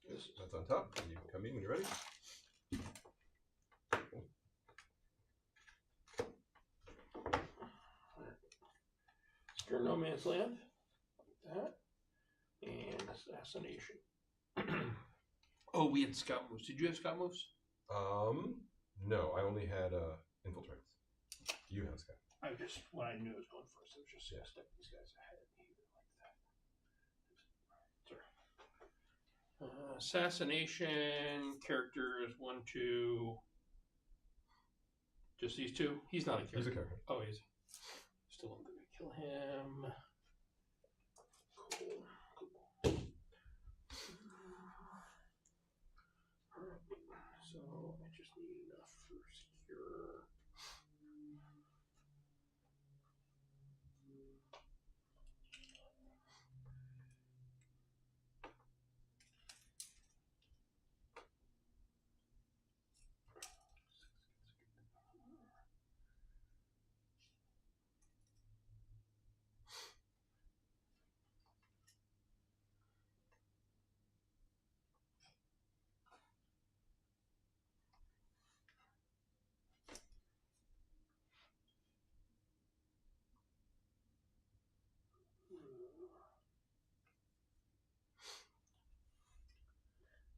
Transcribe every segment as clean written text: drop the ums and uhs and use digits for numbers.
Yes, that's on top. And you can come in when you're ready. Secure no man's land. Like that. And assassination. Oh, we had scout moves. Did you have scout moves? No, I only had infiltrates. You have scout. I just, when I knew I was going first, I was just going to step these guys ahead of me like that. Assassination characters 1, 2. Just these two. He's not a character. He's a character. Oh, he's still. I'm going to kill him. Cool. So I just need enough for secure.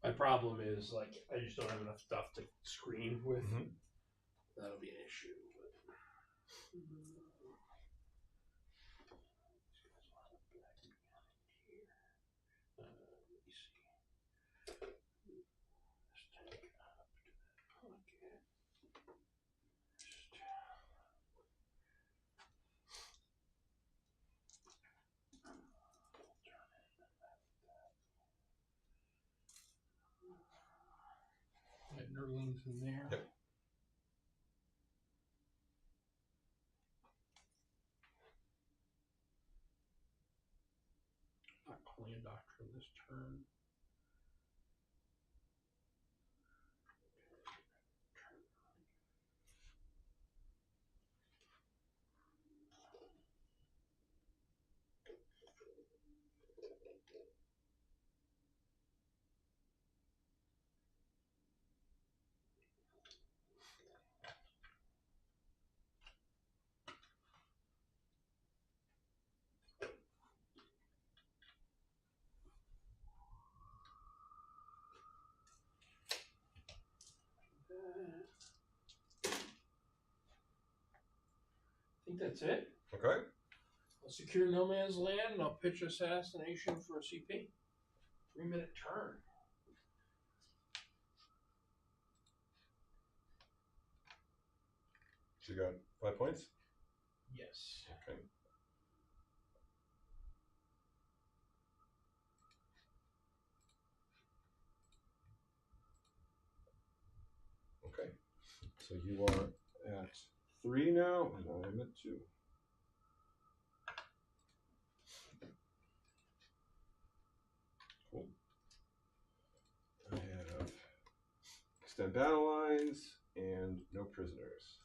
My problem is, like, I just don't have enough stuff to screen with. Mm-hmm. That'll be an issue. But... let me see. This tank up to that pocket. That Nerling's in there. Yep. Not calling a doctrine this turn. I think that's it. Okay. I'll secure no man's land and I'll pitch assassination for a CP. 3-minute turn. So you got 5 points? Yes. Okay. Okay. So you are at 3 now, and I'm at 2. Cool. I have extend battle lines and no prisoners.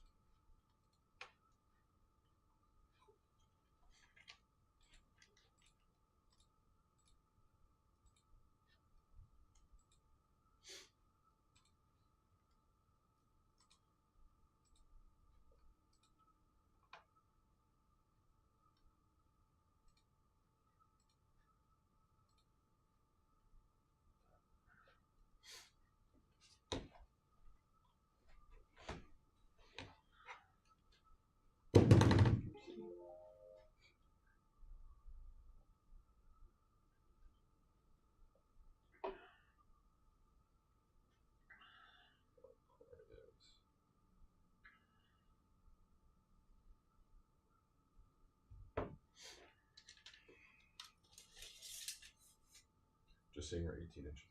Just seeing we're 18 inches.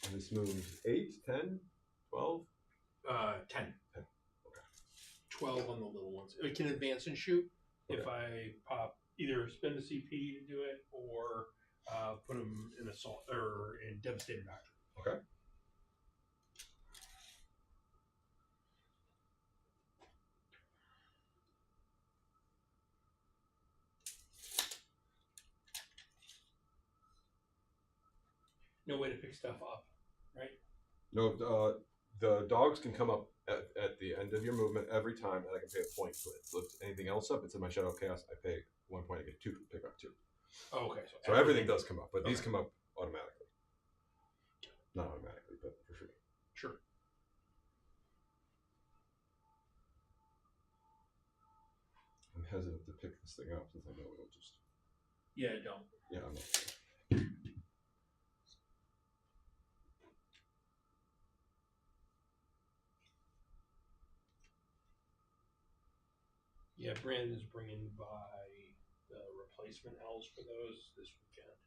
And this moves 8, 10, 12? 10. 10. Okay. 12 on the little ones. It can advance and shoot if I pop, either spend a CP to do it or put them in assault or in devastating doctrine. Okay. no way to pick stuff up, right? No, the dogs can come up at the end of your movement every time, and I can pay a point to it. So if anything else up, it's in my Shadow Chaos. I pay 1 point. I get 2 to pick up 2. Oh, okay. So everything does come up, but these Okay. come up automatically. Not automatically, but for free. Sure. I'm hesitant to pick this thing up since I know it'll just. Yeah, don't. Yeah, I'm not. Yeah, Brandon's bringing by the replacement elves for those this weekend.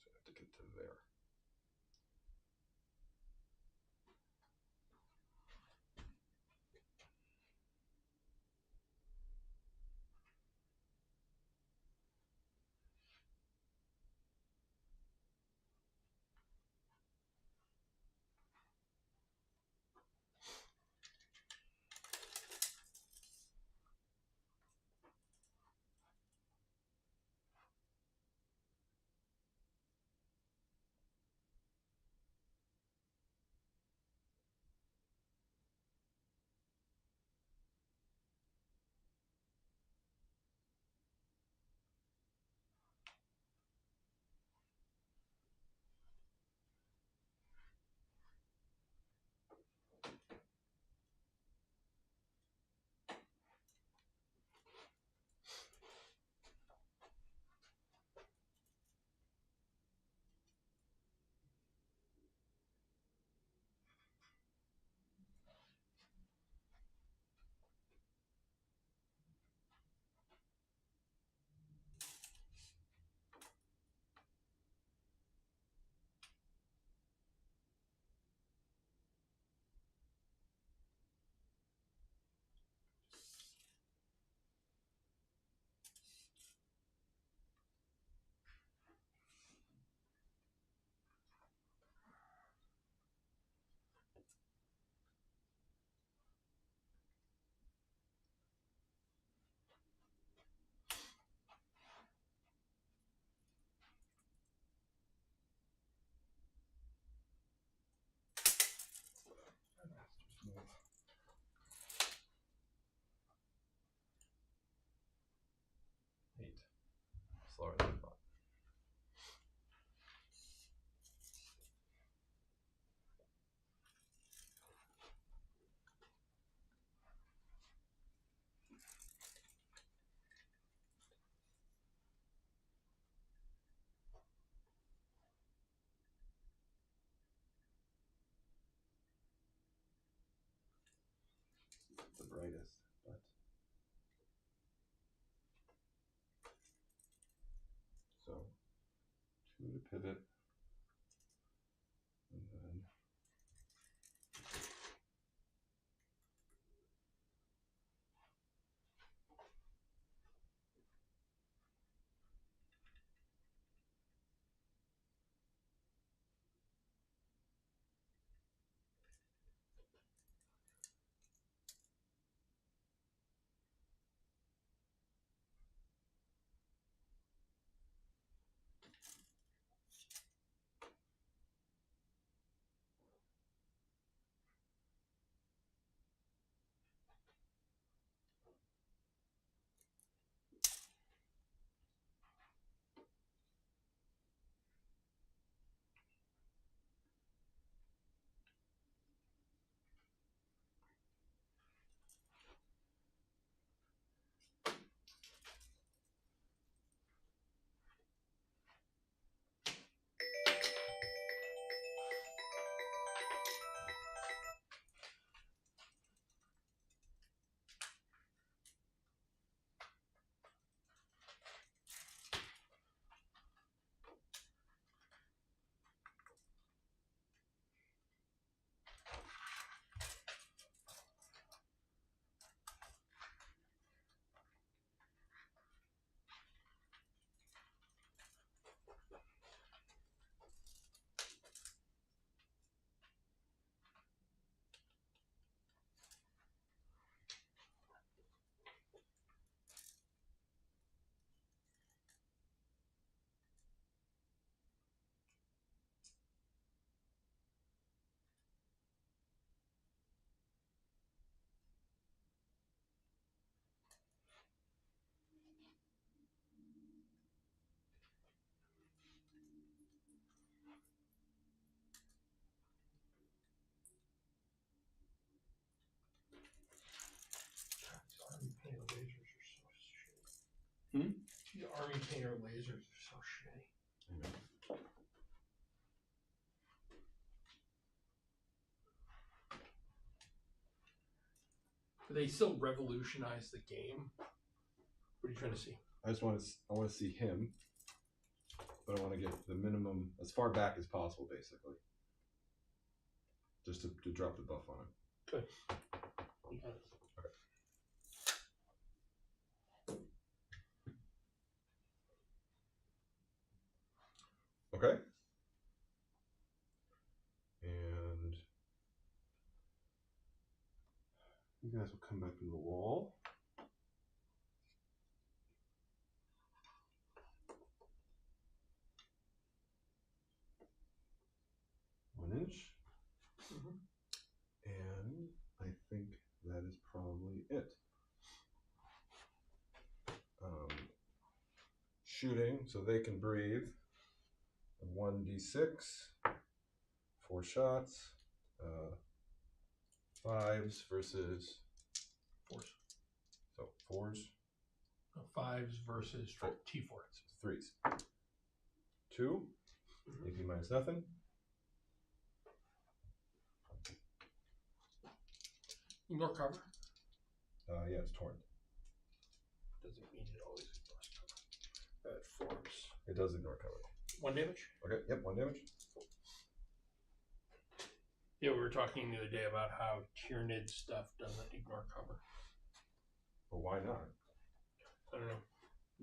So I have to get to there. Eight. Slower than I thought. The brightest, but so 2 to pivot, and then The Army Painter lasers are so shitty. They still revolutionized the game. What are you trying to see? I want to see him, but I want to get the minimum as far back as possible, basically, just to drop the buff on him. Good. You got it. Okay. And you guys will come back in the wall. One inch. Mm-hmm. And I think that is probably it. Shooting, so they can breathe. 1d6, 4 shots, 5s versus 4s. So 4s. 5s versus T4s. 3s. 2. AP minus nothing. Ignore cover. Yeah, it's torn. Doesn't mean it always ignores cover. That forms. It does ignore cover. 1 damage. Okay. Yep. 1 damage. Yeah, we were talking the other day about how Tyranid stuff doesn't ignore cover. But why not? I don't know.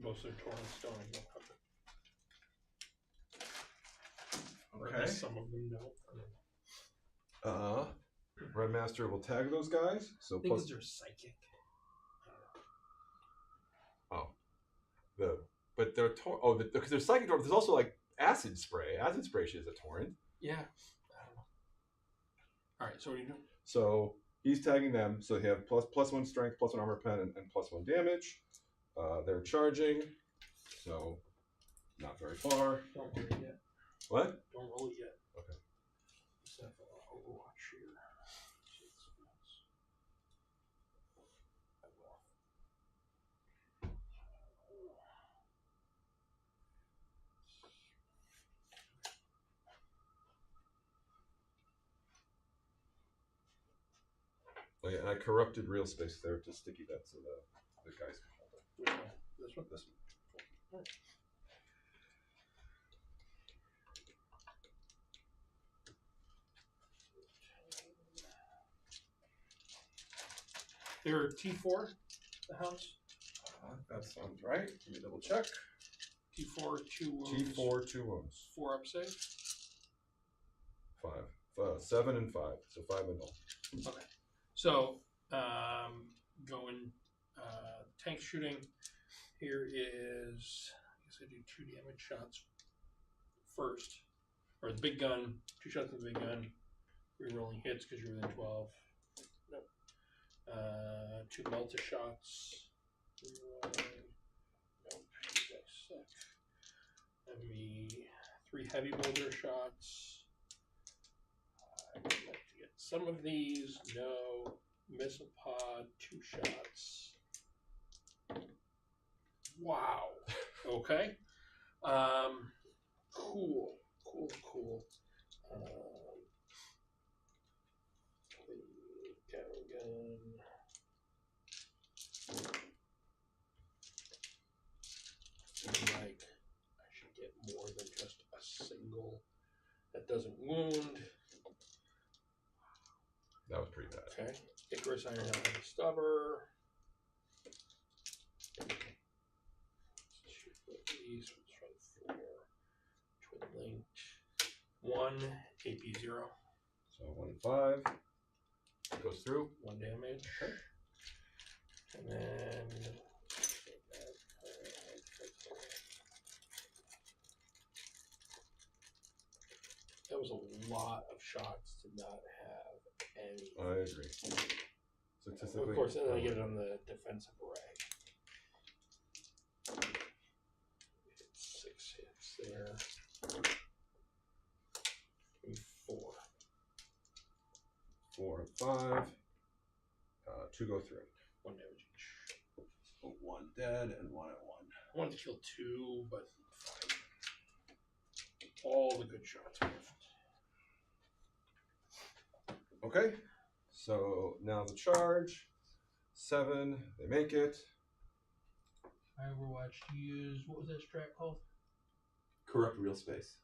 Most of their torrents don't ignore cover. Okay. Or at least some of them don't. I don't know. Red Master will tag those guys. So I think plus they're psychic. but they're because they're psychic torrent. There's also like acid spray. Acid spray is a torrent. Yeah. I don't know. All right. So what are you doing? So he's tagging them. So they have +1 strength, +1 armor pen, and +1 damage. They're charging. So not very far. Don't roll it yet. What? Don't roll it yet. Okay. Let's have Overwatch here. Oh yeah, and I corrupted real space there to sticky that so the guys can hold it. Yeah. This one? This one. Right. They're T4, the house. That sounds right. Let me double check. T4, 2 wounds. T4, 2 wounds. 4 up save. 5. 7 and 5. So 5 and all. Okay. So, going tank shooting. Here is, I guess I do 2 damage shots first. Or the big gun. 2 shots with the big gun. Rerolling hits because you're within 12. Nope. 2 Melta shots. Rerolling. Nope. You guys suck. That'd be 3 heavy boulder shots. I would like to get some of these. No. Missile pod, 2 shots. Wow. Okay. Cool. Cool. Gun. Like, I should get more than just a single that doesn't wound. That was pretty bad. Okay. Icarus Iron Helmet and Stubber. Let's shoot both these. Let's try 4. Twin linked. 1 AP 0. So 1 and 5. Goes through. 1 damage. Okay. And then that was a lot of shots to not have any. I agree. Statistically, of course, and then I get it on the defensive array. 6 hits there. 4. 4 and 5. 2 go through. 1 damage each. 1 dead and 1 at 1. I wanted to kill 2, but fine. All the good shots. Okay. So now the charge. 7. They make it. I overwatched to use, what was that strat called? Corrupt real space.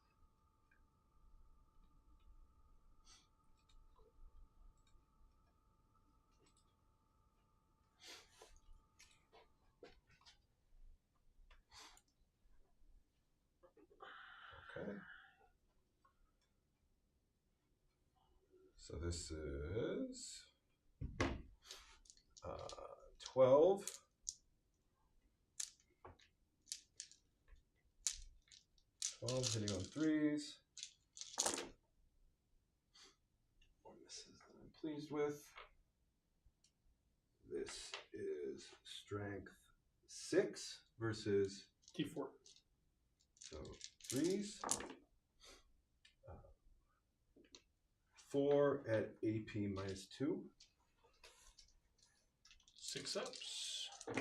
Okay. So this is 12. 12 hitting on 3s. 4 misses that I'm pleased with. This is strength 6 versus T4. so 3s. 4 at AP minus 2. 6 ups. Oh,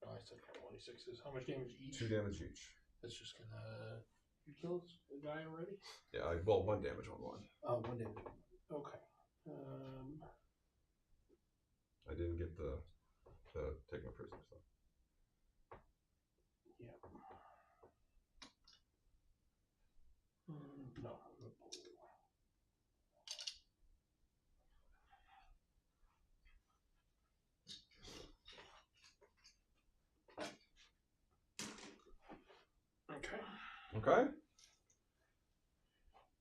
I said only 6s. How much damage each? 2 damage each. That's just gonna. You killed a guy already? Yeah, well, 1 damage on 1. Oh, 1 damage. Okay. I didn't get the taking a prisoner stuff. Yeah. No. Okay. Okay.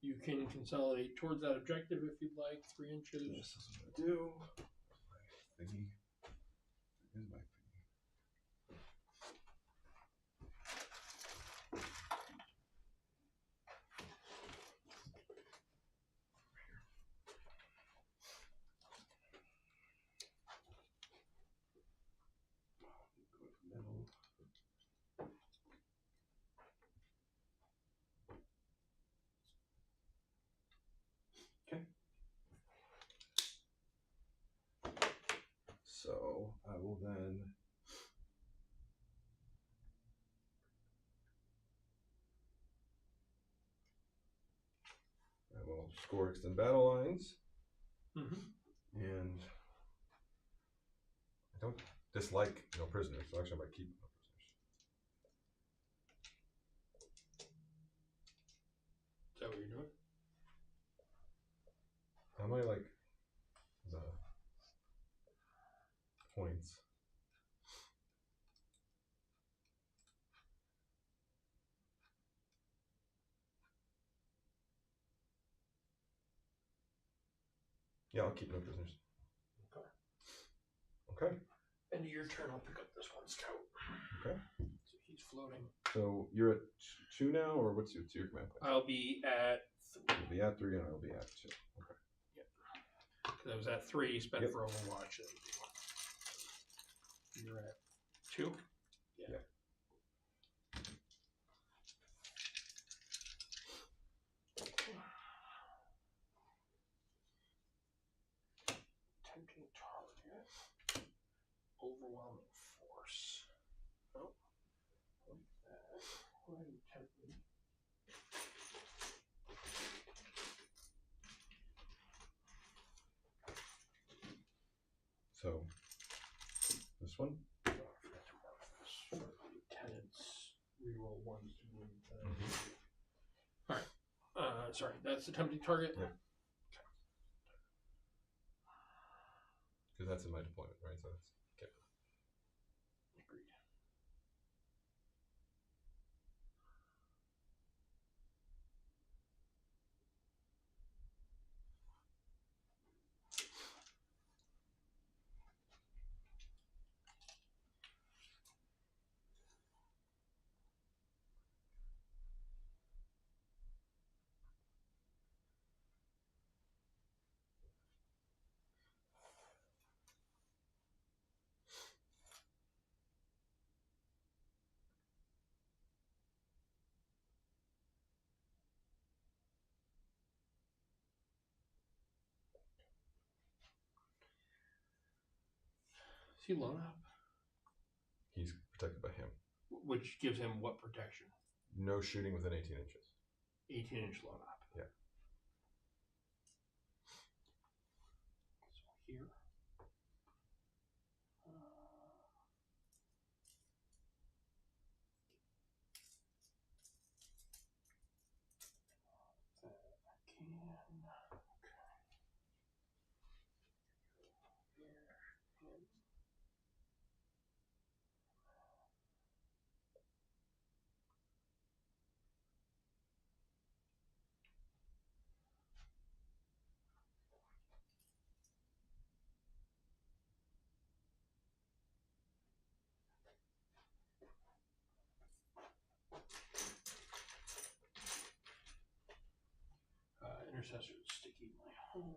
You can consolidate towards that objective if you'd like, 3 inches. This is what I do. My thingy. Here's my thingy. Metal. Okay. So I will then score extend battle lines. And I don't dislike no prisoners, so actually I might keep no prisoners. Is that what you're doing? How many like the points? Yeah, I'll keep no prisoners. Okay. Okay. End of your turn, I'll pick up this one scout. Okay. So he's floating. So you're at 2 now, or what's your command point? I'll be at 3. You'll be at 3 and I'll be at 2. Okay. Yep. Because I was at 3, spent Yep. for Overwatch. You're at 2? Yeah. Tempting target. Overwhelming force. Oh. Like that. Why are you tempting? So this one? Oh, I forgot to mark this for lieutenants. Reroll 1s to move. Alright. Sorry, that's the tempting target? Yep. Because that's in my deployment, right? So that's okay. Agreed. Is he blown up? He's protected by him. which gives him what protection? No shooting within 18 inches. 18-inch load op. Yeah. So here. Intercessor sticky my home.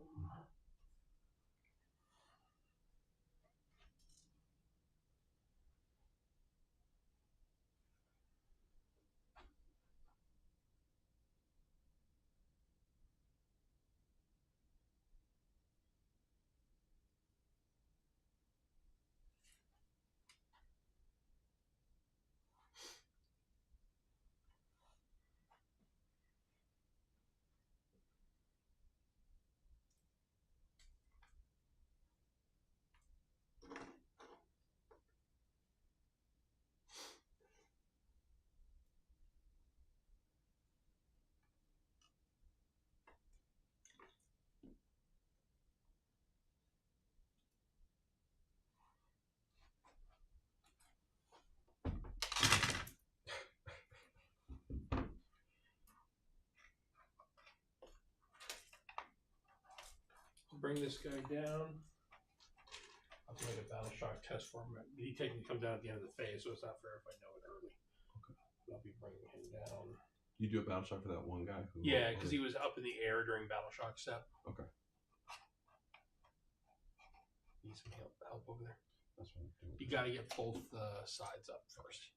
Bring this guy down. I'll make a battle shock test for him. He technically comes down at the end of the phase, so it's not fair if I know it early. Okay. I'll be bringing him down. You do a battle shot for that one guy? Yeah, because he was up in the air during battle shock step. Okay. Need some help over there. That's what I'm doing. You got to get both sides up first.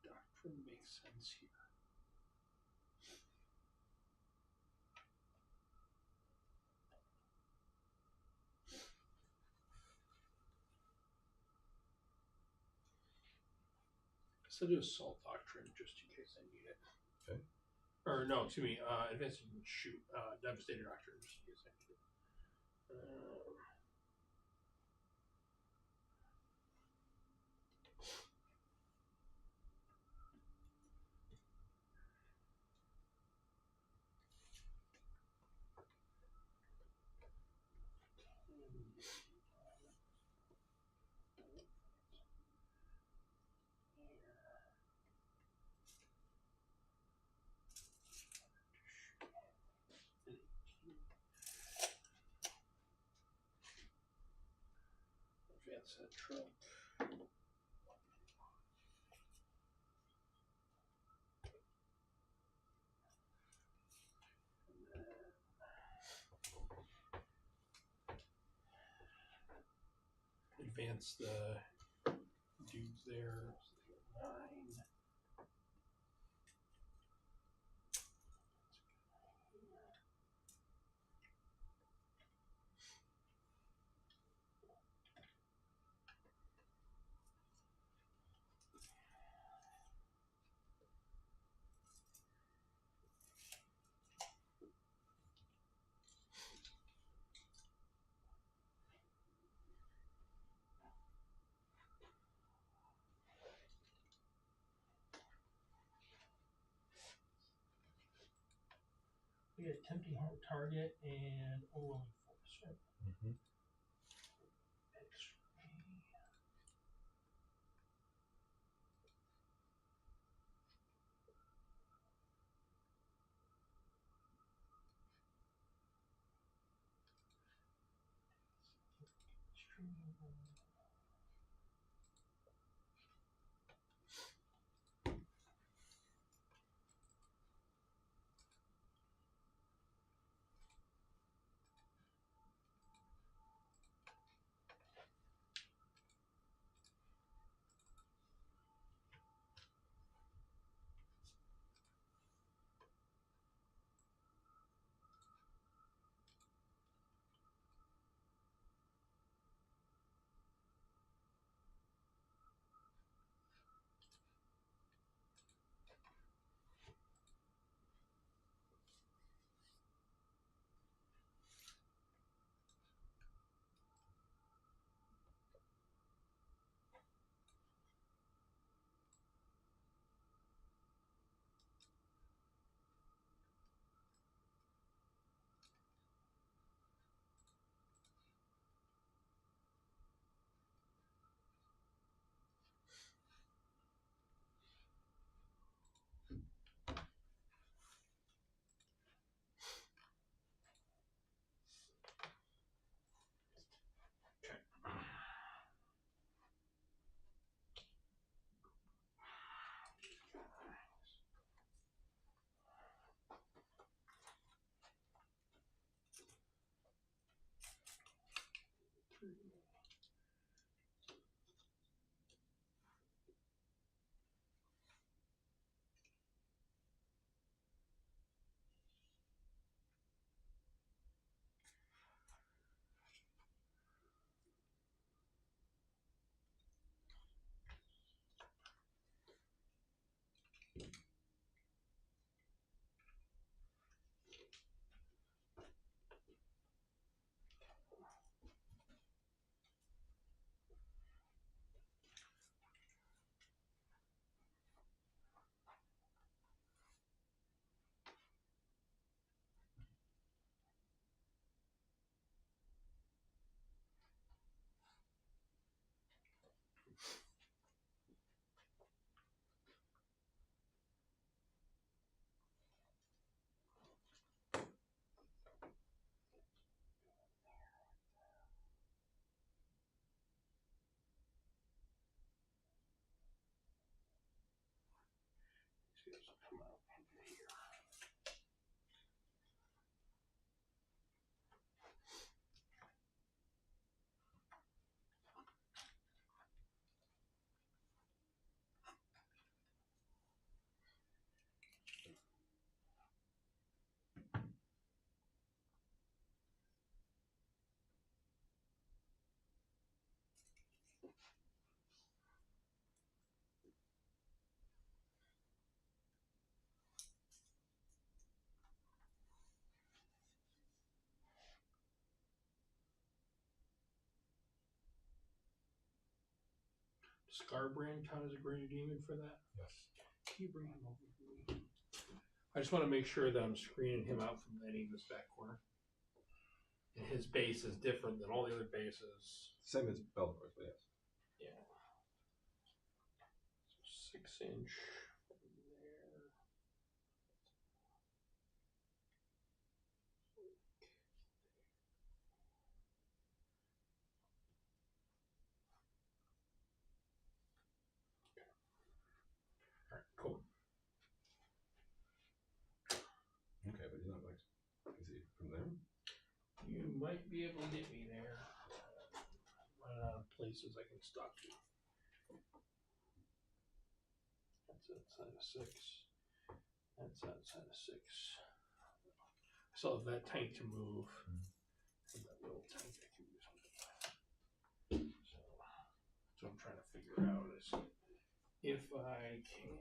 Doctrine makes sense here. So do assault doctrine just in case I need it. Okay. Or no, excuse me, advanced shoot, devastator doctrine just in case I need it. Advance that trump. Advance the dudes there. 9. We had tempting home target and overwhelming force, right? Mm-hmm. will come out into here. Scarbrand count as a graded demon for that? Yes. Can you bring him over to me? I just want to make sure that I'm screening him out from any of this back corner. And his base is different than all the other bases. Same as Bellator's, but yes. Yeah. So 6-inch from there. All right, cool. Okay, but he's not like, is he from there? You might be able to get me there. Run out of places I can stop you. That's outside of 6. That's outside of 6. I still have that tank to move. And that little tank I can use on the back. So that's what I'm trying to figure out is if I can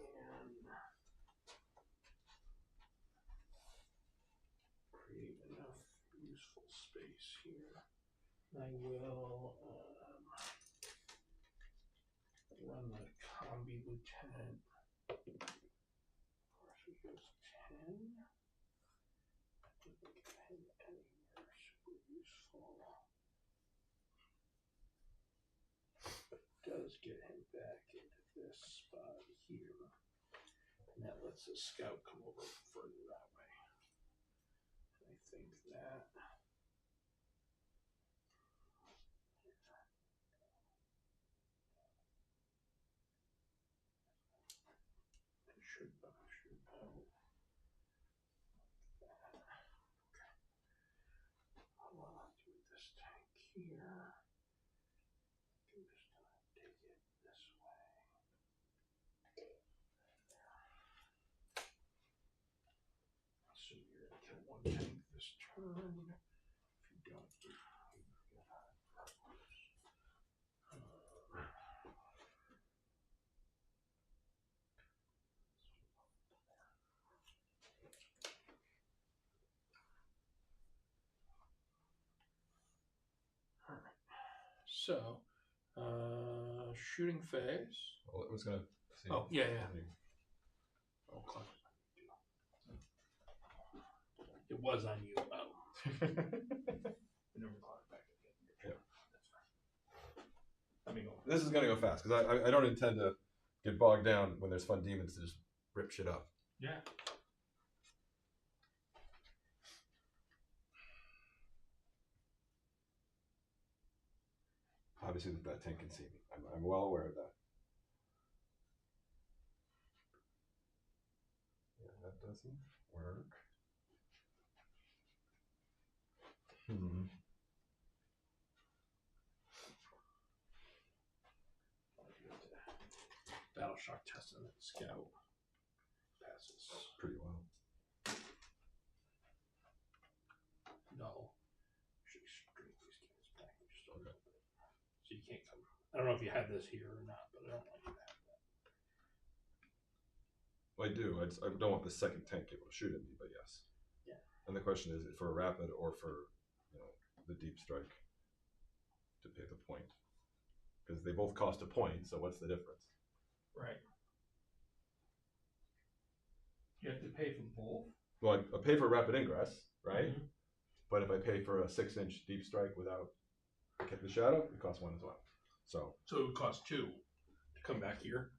create enough useful space here, I will run the combi lieutenant. Of course, we goes 10. Doesn't get him anywhere super useful. But it does get him back into this spot here. And that lets the scout come over further that way. I think that should help. Okay. I'll do this tank here. I'm just gonna take it this way. So you're gonna kill one tank this turn. If you don't, so, shooting phase. Well, I was gonna see. Oh, yeah. Oh, clock. It was on you. Oh. I never caught it back again. Yeah. That's fine. Let me go. This is gonna go fast because I don't intend to get bogged down when there's fun demons to just rip shit up. Yeah. Obviously, that tank can see me. I'm well aware of that. Yeah, that doesn't work. Battle shock test on that scout. Passes. Pretty well. No. Should straight these guys back just a little bit. So you can't come. I don't know if you have this here or not, but I don't want you to have that. Well, I do. I don't want the second tank able to shoot at me, but yes. Yeah. And the question is for a rapid or for the deep strike to pay the point, because they both cost a point. So what's the difference? Right. You have to pay for both. Well, I pay for rapid ingress, right? Mm-hmm. But if I pay for a 6-inch deep strike without the shadow, it costs 1 as well. So it would cost 2 to come back here.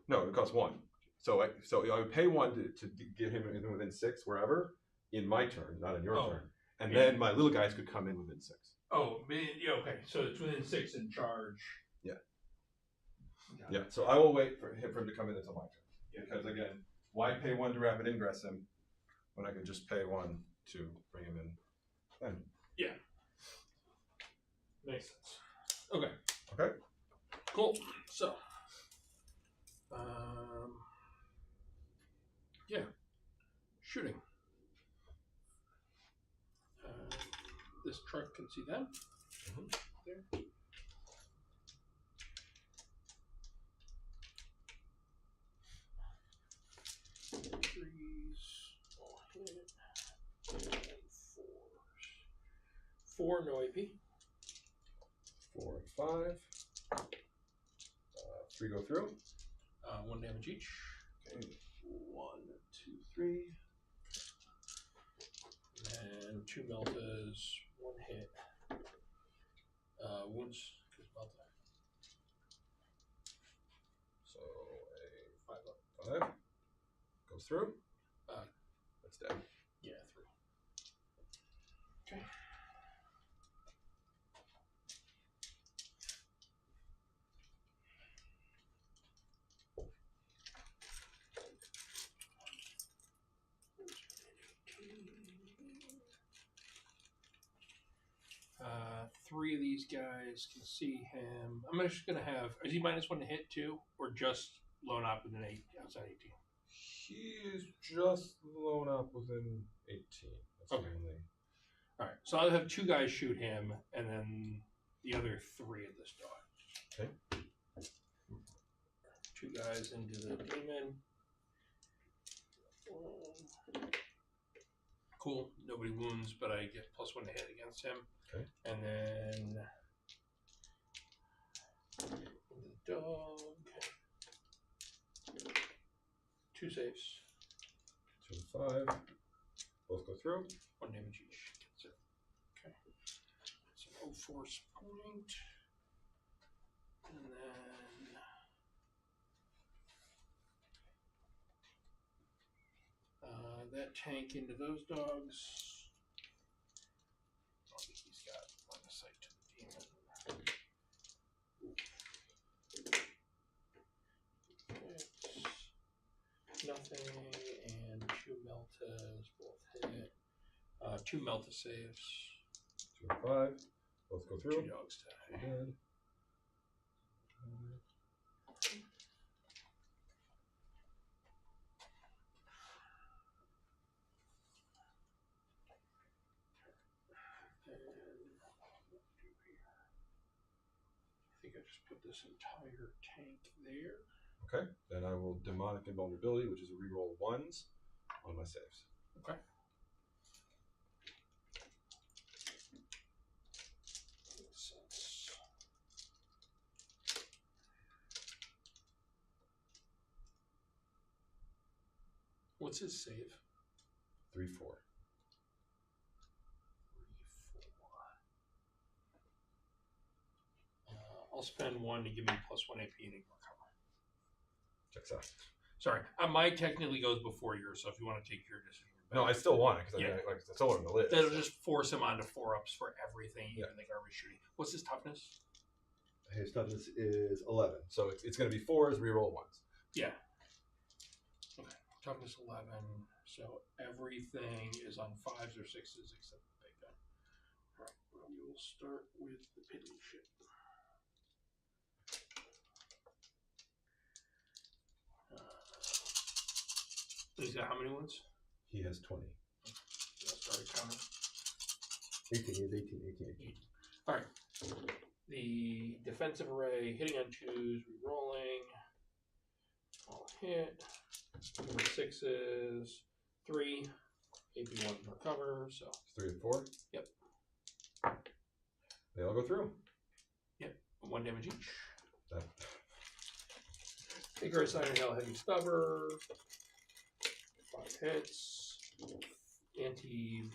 No, it costs 1. So I would pay 1 to get him within 6 wherever in my turn, not in your turn, and then my little guys could come in within 6. Oh, yeah, okay. So it's within 6 in charge. Yeah. Got Yeah. it. So I will wait for him to come in until my turn, because again, why pay one to rapid ingress him when I could just pay one to bring him in then? Yeah. Makes sense. Okay. Okay. Cool. So, yeah, shooting. This truck can see them. There. Threes, all hit. Four, no AP. 4 and 5. 3 go through. 1 damage each. Okay. 1, 2, 3. And 2 meltas, 1 hit. Wounds, because melta. So a 5 up 5 goes through. That's dead. Yeah, 3. Okay. Three of these guys can see him. I'm just gonna have. Is he -1 to hit too, or just blown up with an 8 outside 18? He is just blown up within 18. That's Okay. mainly. All right. So I'll have 2 guys shoot him, and then the other 3 of this dog. Okay. 2 guys into the demon. Cool. Nobody wounds, but I get +1 to hit against him. Okay. And then the dog. 2 saves. 2 and 5. Both go through. 1 damage each. Gets it. Okay. So no force point. And then that tank into those dogs. I think he's got line of sight to the demon. Hits. Nothing, and 2 meltas, both hit. 2 melta saves. 2 and 5. Both go 2 through. dogs die. Dead. I think I just put this entire tank there. Okay. Then I will demonic invulnerability, which is a reroll 1s on my saves. Okay. Makes sense. What's his save? 3, 4. 3, 4. I'll spend 1 to give me +1 AP and ignore cover. Checks out. Sorry, mine technically goes before yours, so if you want to take your decision. No, I still want it because Yeah. I still want him to live. That'll so. just force him onto 4-ups for everything, Yeah. even the garbage shooting. What's his toughness? His toughness is 11. So it's going to be 4s, reroll 1s. Yeah. Okay. Toughness 11. So everything is on 5s or 6s except the big gun. All right. Well, we will start with the piddly shit. He's got how many ones? He has 20. Let's start a counter. 18, he has 18. All right. The defensive array, hitting on 2s, re-rolling. All hit. 6s, 3. AP1 recover, so. 3 and 4. Yep. They all go through. Yep. 1 damage each. That. Take our sign of hell, heavy stubber. 5 hits. Anti-flyer.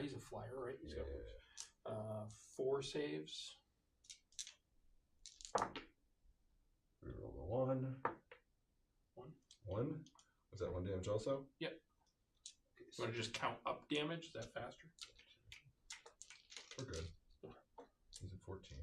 He's a flyer, right? He's got 4 saves. Reroll the 1. 1. Was that 1 damage also? Yep. Okay, You want to just count up damage? Is that faster? we're good. He's at 14.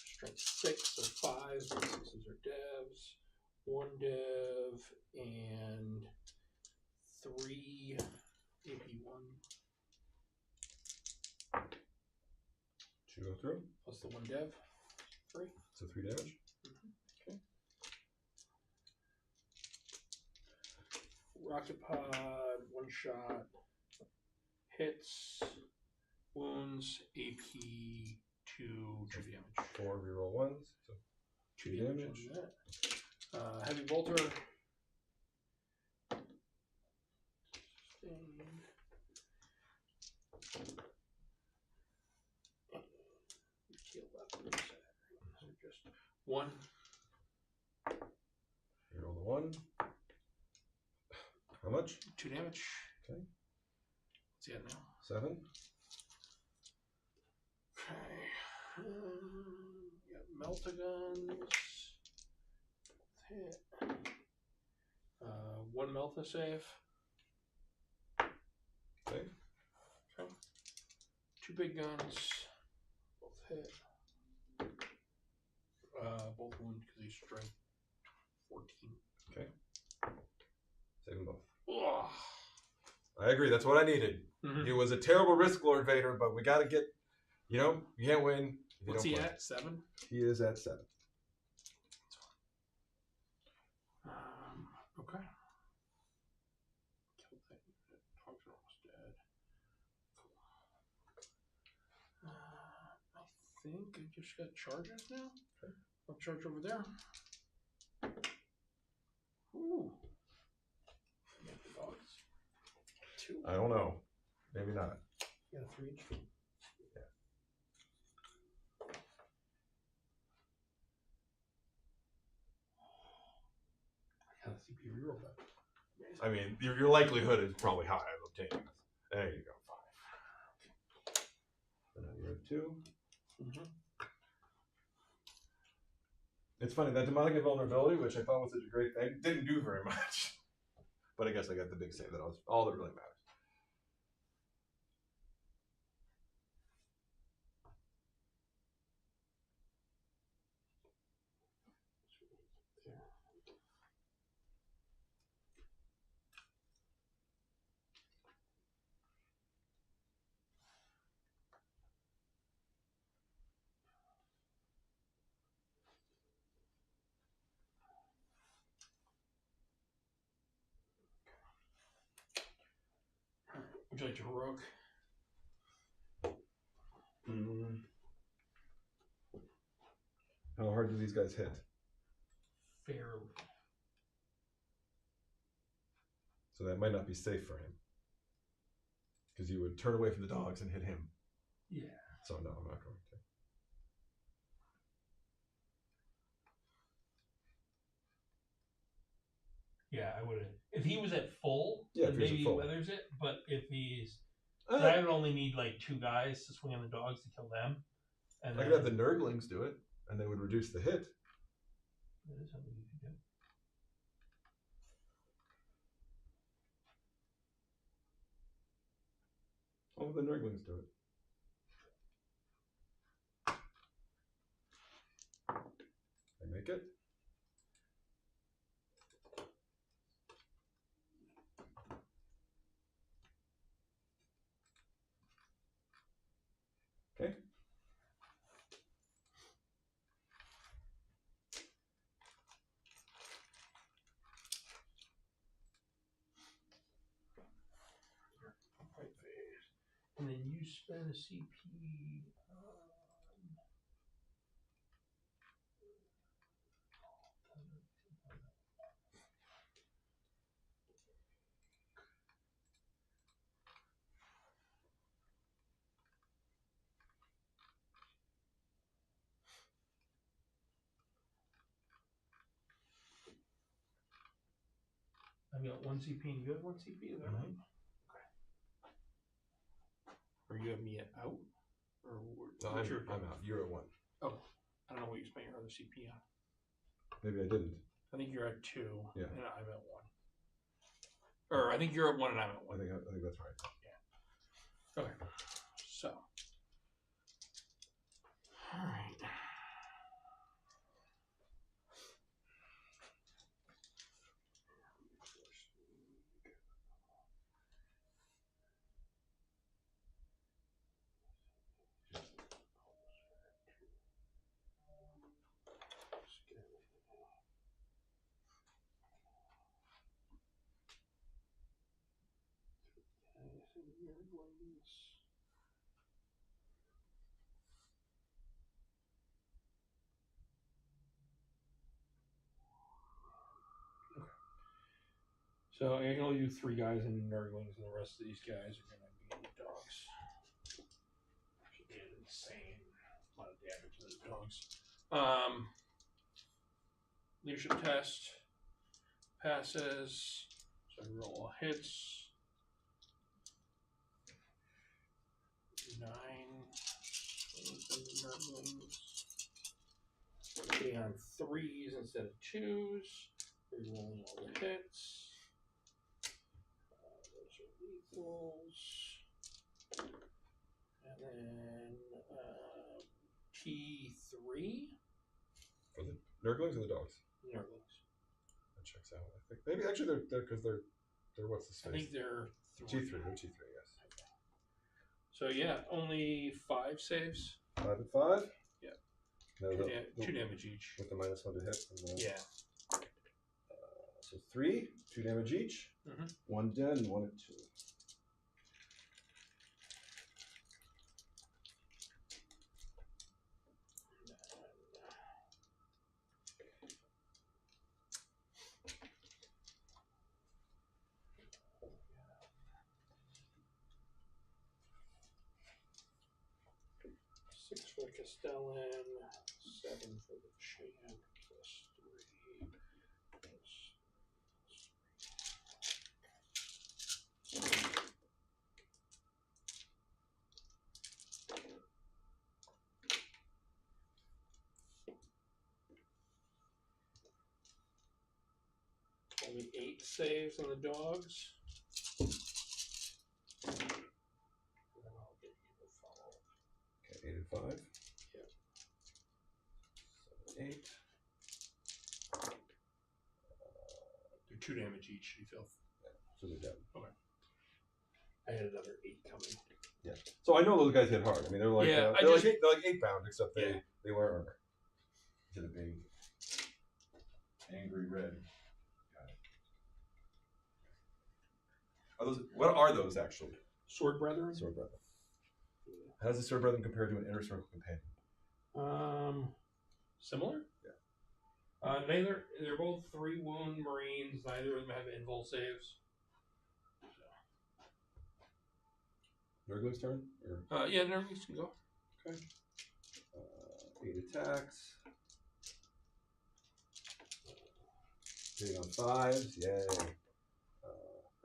Strength 6 or 5. 6s are devs. 1 dev and 3 AP1 2 go through. plus the 1 dev. 3. So 3 damage. Okay. Rocket pod, 1 shot, hits, wounds, AP 2 damage. 4 reroll ones. So 2 damage. On that. Heavy bolter. Just 1. Reroll the 1. How much? 2 damage. Okay. What's he at now? 7. Okay. Got Meltaguns. Hit. 1 Melta save. Okay. Okay. 2 big guns. Both hit. Both wound because he's strength 14. Okay. Save them both. Ugh. I agree. That's what I needed. Mm-hmm. He was a terrible risk lord Vader, but we got to get. You know, you can't win. If you What's don't he play. at? 7. He is at 7. Okay. Killed that unit. Dogs are almost dead. I think I just got charges now. Okay. I'll charge over there. Ooh. Yeah, the dogs. 2. I don't know. Maybe not. Yeah, 3 each. I got a CP reroll back. I mean, your likelihood is probably high of obtaining this. There you go. 5. And then you're at 2. Mm-hmm. It's funny, that demonic invulnerability, which I thought was such a great thing, didn't do very much. But I guess I got the big save. That was all that really matters. Would you like to heroic? How hard do these guys hit? Fairly. So that might not be safe for him. Because you would turn away from the dogs and hit him. Yeah. So no, I'm not going to. Yeah, I would have. If he was at full, Yeah, then if he was at maybe he full. weathers it. But if he's, I would only need like 2 guys to swing on the dogs to kill them. And I could have the Nurglings do it, and they would reduce the hit. That is something you can do. All the Nurglings do it. I make it. Okay. Fight phase. And then you spend a CP I've got 1 CP and you have 1 CP, is that right? Okay. Or you have me at out? Or No, I'm out. You're at 1. Oh, I don't know what you spent your other CP on. Maybe I didn't. I think you're at 2 Yeah. and I'm at 1. Or I think you're at 1 and I'm at 1. I think that's right. Okay. So So I can only do 3 guys in Nurglings, and the rest of these guys are going to be dogs. Should be an insane amount of damage to the dogs. Leadership test passes. So I roll all hits. 9. Getting on 3s instead of 2s. Rerolling all the hits. Those are lethals. And then T3. For the Nurglings or the dogs? Nurglings. That checks out. I think maybe actually they're because they're what's the space? I think they're T3. They're T3. Yes. Okay. So yeah, only 5 saves. 5 and 5. Yeah. No, 2 damage each. with the -1 to hit. Yeah. So 3, 2 damage each. 1 dead and 1 at 2. For the Castellan, 7 for the Champ, +3. Only 8 saves on the dogs. And then I'll get you the follow. Okay, 8 and 5. Yep. 7, 8. They're 2 damage each, you feel. So they're dead. Okay. I had another 8 coming. Yeah. So I know those guys hit hard. I mean, they're like Yeah, they're like 8 pound, except they weren't armor. Instead of being Angry red. Got it. Are those? What are those actually? Sword Brethren? sword brother. How does the Sword Brethren compare to an Inner Circle companion? Similar? Yeah. They're both 3 wound Marines. Neither of them have invul saves. Nurgling's turn? Or, Yeah, Nurglings can go. okay. 8 attacks. Hitting on 5s, yay.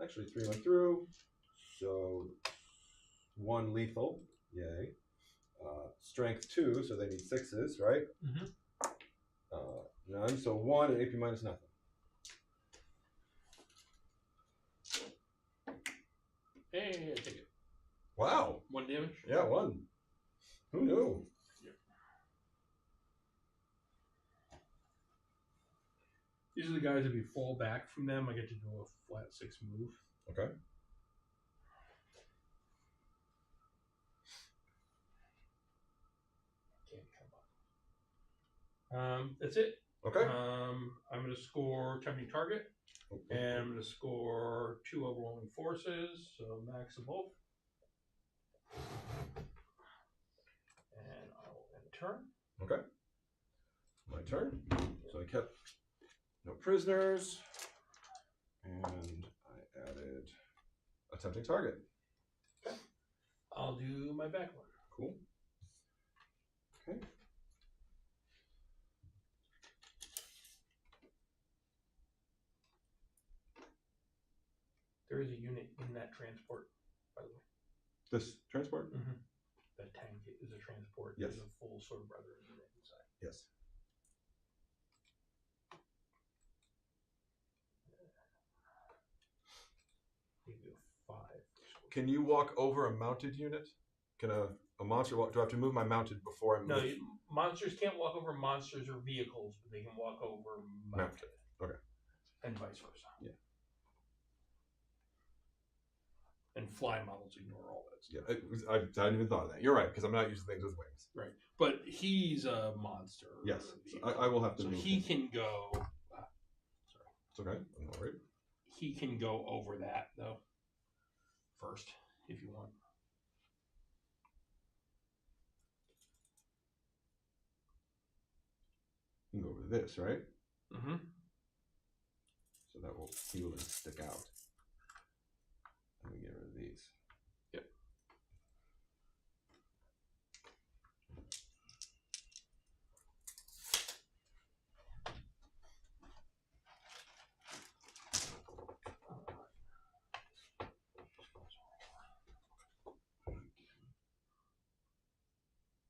Actually, 3 went through. So 1 lethal, yay. Strength 2, so they need 6s, right? None, so 1 and AP minus nothing. Hey, I take it. Wow. 1 damage? Yeah, 1. Who knew? Yep. These are the guys, if you fall back from them, I get to do a flat 6 move. Okay. Can't come up. That's it. Okay. I'm going to score tempting target, and I'm going to score 2 overwhelming forces, so max of both. And I'll end turn. Okay. My turn. So I kept no prisoners, and I added a tempting target. Okay. I'll do my back one. Cool. Okay. There is a unit in that transport, by the way. This transport? That tank is a transport. Yes. There's a full Sword Brethren unit inside. Yes. Give you a 5. Can you walk over a mounted unit? Can a monster walk? Do I have to move my mounted before I move? No, monsters can't walk over monsters or vehicles, but they can walk over mounted. Okay. And vice versa. Yeah. And fly models ignore all that stuff. Yeah, I hadn't even thought of that. You're right, because I'm not using things with wings. Right. But he's a monster. Yes. So I will have to So move he him. can go. Sorry. It's okay. I'm not worried. He can go over that, though. First. if you want. You can go over to this, right? Mm-hmm. So that will heal and stick out. Let me get rid of these. Yep.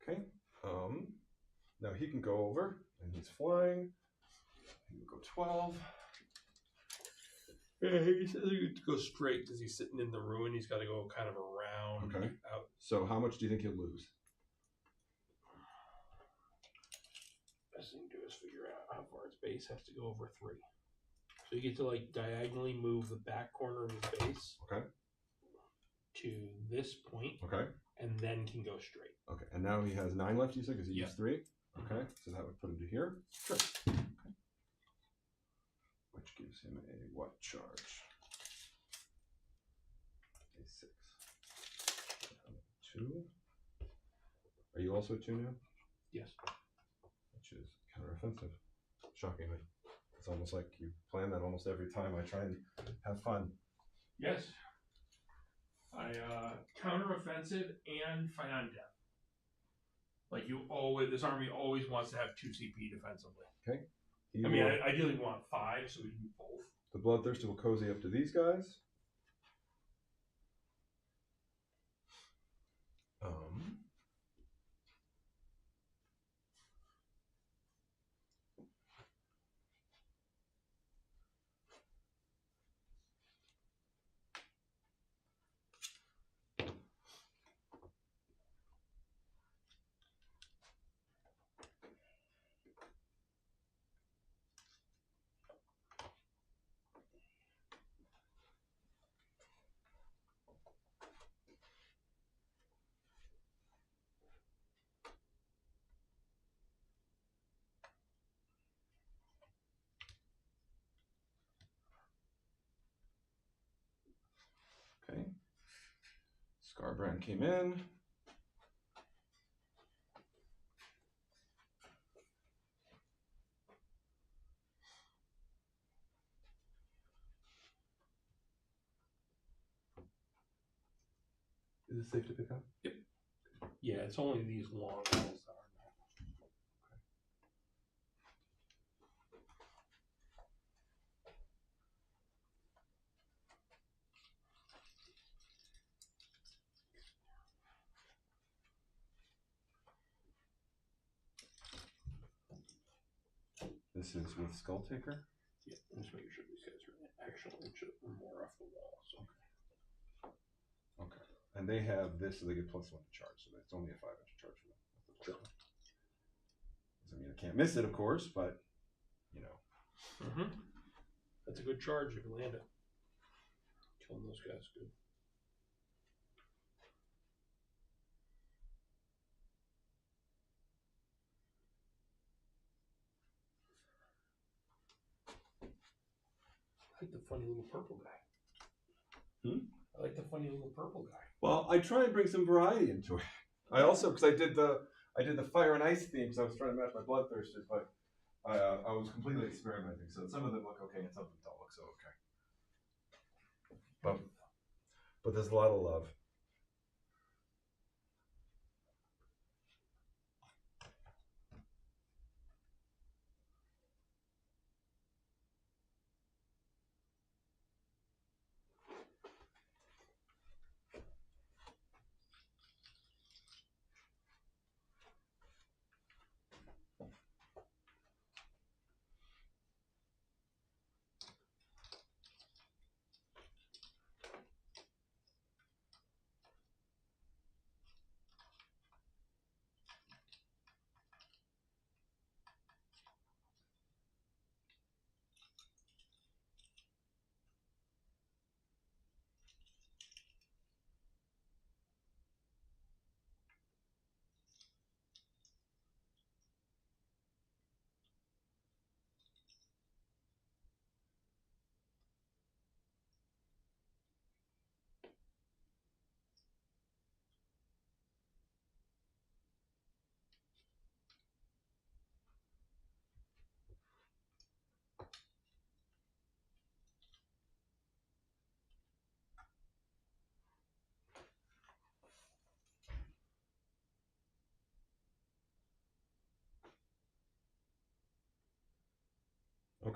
Okay. Now he can go over, and he's flying. He can go 12. Yeah, he says he could go straight because he's sitting in the ruin. He's got to go kind of around. Okay. Out. So how much do you think he'll lose? Best thing to do is figure out how far his base has to go over 3. So you get to like diagonally move the back corner of his base. Okay. To this point. Okay. And then can go straight. Okay. And now he has 9 left, you said, because he used 3? Okay. So that would put him to here. Sure. Okay. Which gives him a what charge? A 6. 2. Are you also at 2 now? Yes. Which is counteroffensive. Shockingly. It's almost like you plan that almost every time I try and have fun. Yes. I counteroffensive and fight on death. Like this army always wants to have 2 CP defensively. Okay. I ideally want 5, so we can do both. The Bloodthirster will cozy up to these guys. Okay. Scarbrand came in. Is it safe to pick up? Yep. Yeah, it's only these long walls that are not. This is with Skull Taker. Yeah, I'm just making sure these guys are an actual inch or more off the wall. So. Okay. And they have this, so they get +1 to charge. So it's only a 5-inch charge for them. Sure. I mean, I can't miss it, of course, but you know. Mm-hmm. That's a good charge if you land it. Killing those guys good. I like the funny little purple guy. I like the funny little purple guy. Well, I try and bring some variety into it. I also, because I did the fire and ice theme, because I was trying to match my Bloodthirsters, but I was completely experimenting. So some of them look okay, and some of them don't look so okay. But there's a lot of love.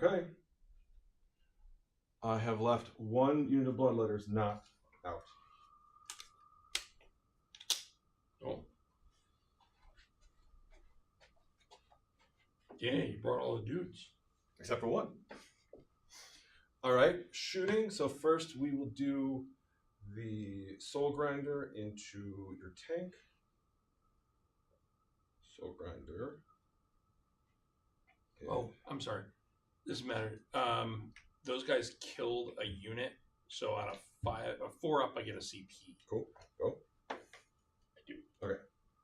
Okay. I have left one unit of bloodletters not out. Oh. Yeah, you brought all the dudes. Except for one. All right, shooting. So first we will do the soul grinder into your tank. Soul grinder. Okay. Oh, I'm sorry. Doesn't matter. Those guys killed a unit, so out of 4 up, I get a CP. Cool. Go. I do. Okay.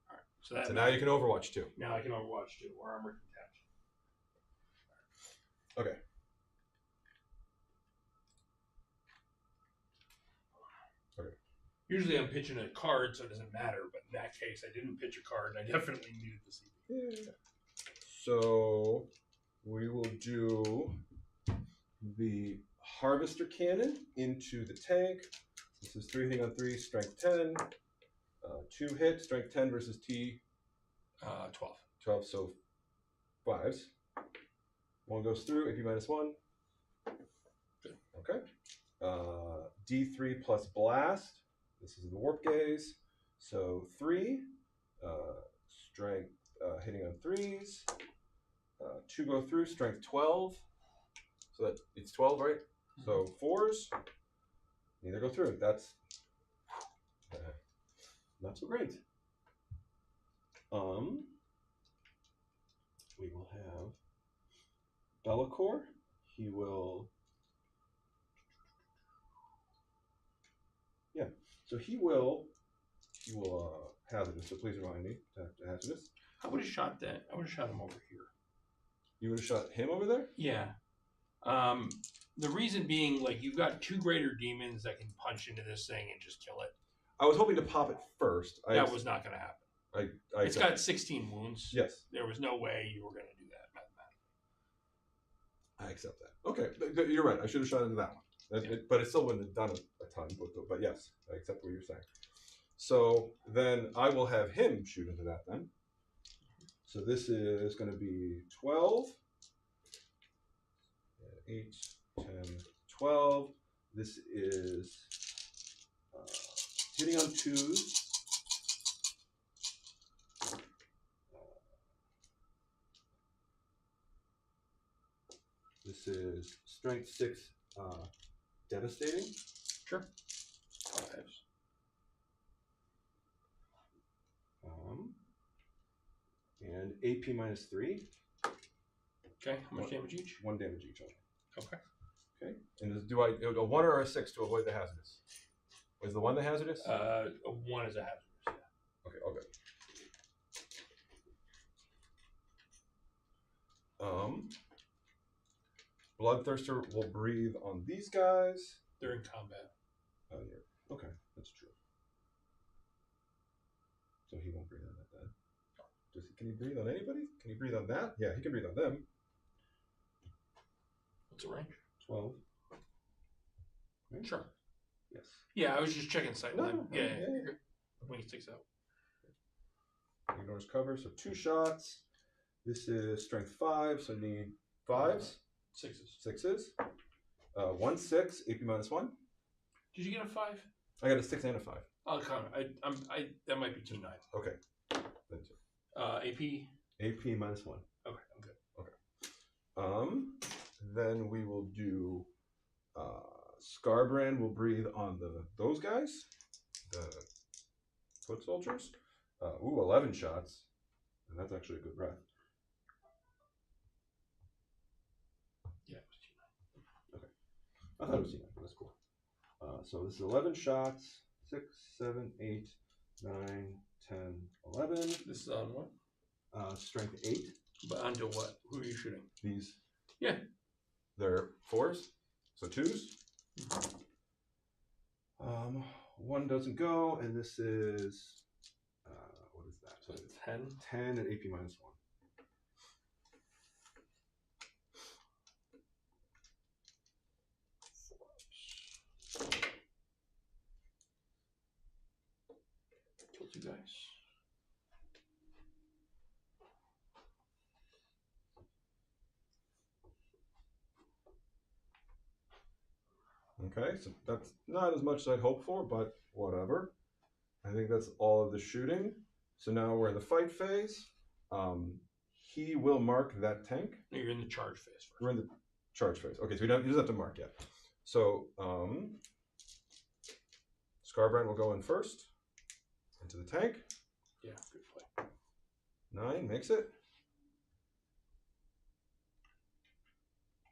All right. So that. So now you can Overwatch too. Now I can Overwatch too, or armor detach. Okay. Okay. Usually I'm pitching a card, so it doesn't matter. But in that case, I didn't pitch a card, and I definitely needed the CP. Yeah. So we will do the harvester cannon into the tank. This is 3 hitting on 3, strength 10. 2 hit, strength 10 versus T. 12. 12, so 5s. 1 goes through, AP -1. Good. Okay. D3 plus blast. This is the warp gaze. So 3. Strength hitting on 3s. 2 go through, strength 12. So that it's 12, right? Mm-hmm. So 4s. Neither go through. That's not so great. We will have Bellicor. He will. Yeah. So he will hazardous. So please remind me to hazardous. I would have shot that. I would have shot him over here. You would have shot him over there? Yeah. The reason being, like, you've got 2 greater demons that can punch into this thing and just kill it. I was hoping to pop it first. That was not going to happen. It's got 16 wounds. Yes. There was no way you were going to do that mathematically. I accept that. Okay, you're right. I should have shot into that one. But it still wouldn't have done a ton. But yes, I accept what you're saying. So then I will have him shoot into that then. So this is going to be 12. 8, 10, 12. This is hitting on 2s. This is strength 6, devastating. Sure. 5s. And AP -3. Okay. How much damage each? 1 damage each. Okay. Okay. And do I a 1 or a 6 to avoid the hazardous? Is the 1 the hazardous? A 1 is a hazardous. Yeah. Okay. All good. Bloodthirster will breathe on these guys. They're in combat. Oh, yeah. Okay, that's true. So he won't breathe on that then. Can he breathe on anybody? Can he breathe on that? Yeah, he can breathe on them. What's the range? 12. Right? Sure. Yes. Yeah, I was just checking sight. No, yeah. You're good. When he sticks out. Ignores cover, so 2 shots. This is strength 5, so need 5s. 6s. 6s. 1 6, AP -1. Did you get a 5? I got a 6 and a 5. I'll count it. That might be 2 9s. Okay. Then 2. AP. AP -1. Okay, I'm good. Okay. Then we will do Scarbrand will breathe on those guys, the foot soldiers. 11 shots, and that's actually a good breath. Yeah, it was 2 9. Okay, I thought it was 2 9. That's cool. So this is 11 shots. 6, 7, 8, 9, 10, 11. This is on what? Strength 8. But onto what? Who are you shooting? These. Yeah. They're 4s, so 2s. 1 doesn't go, and this is what is that? So 10. 10 and AP -1. Kill 2 guys. Okay, so that's not as much as I'd hoped for, but whatever. I think that's all of the shooting. So now we're in the fight phase. He will mark that tank. No, you're in the charge phase first. We're in the charge phase. Okay, so he doesn't have to mark yet. So Scarbrand will go in first into the tank. Yeah, good play. 9 makes it.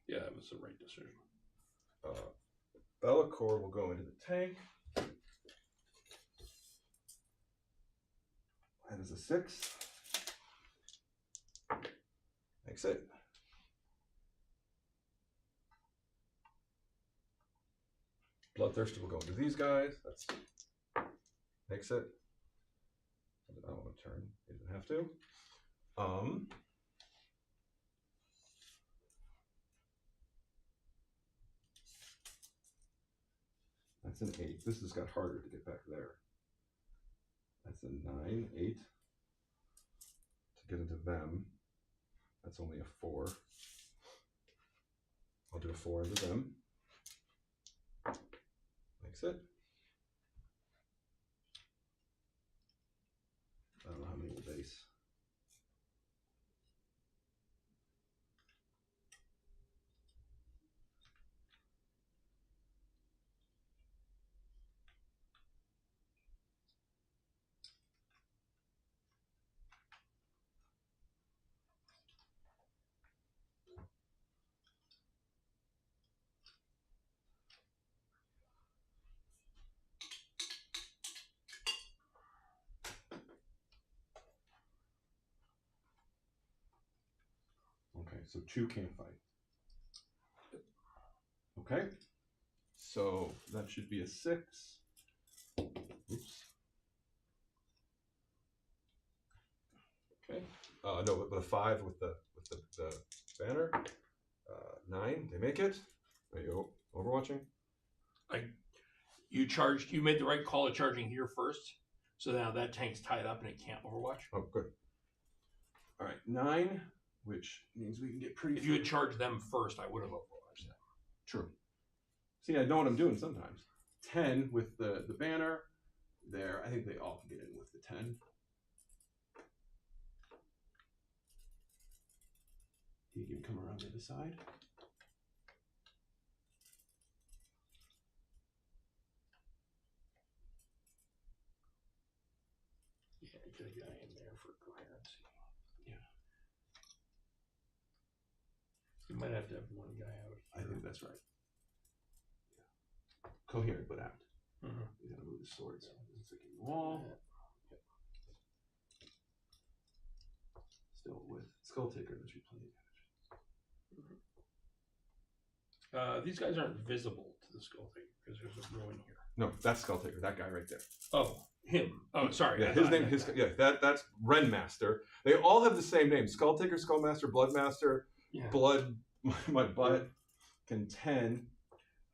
Yeah, that was the right decision. Bellacore will go into the tank. That is a 6. Makes it. Bloodthirster will go into these guys. That's makes it. I don't want to turn. He doesn't have to. That's an 8. This has got harder to get back there. That's a 9, 8. To get into them, that's only a 4. I'll do a 4 into them. Makes it. I don't know how many will base. Okay, so 2 can't fight. Okay, so that should be a 6. Oops. Okay. No, but a 5 with the banner. 9, they make it. There you go. Overwatching. You made the right call of charging here first. So now that tank's tied up and it can't overwatch. Oh, good. All right, 9, which means we can get pretty. If you had charged them first, I would have overwatched that. True. See, I know what I'm doing sometimes. 10 with the banner there. I think they all can get in with the 10. He can come around the other side. Yeah, get a guy in there for coherency. Yeah. You might have to have one guy out. I think that's right. Yeah. Coherent, but out. Mm-hmm. He's going to move the swords. It's like a wall. Yep. Still with Skull Taker, there's plenty of damage. These guys aren't visible to the Skull Taker because there's a ruin here. No, that's Skull Taker, that guy right there. Oh, him. Oh, sorry. Yeah, his name. That's Renmaster. They all have the same name: Skull Taker, Skullmaster, Bloodmaster, Yeah. Blood. My butt can 10.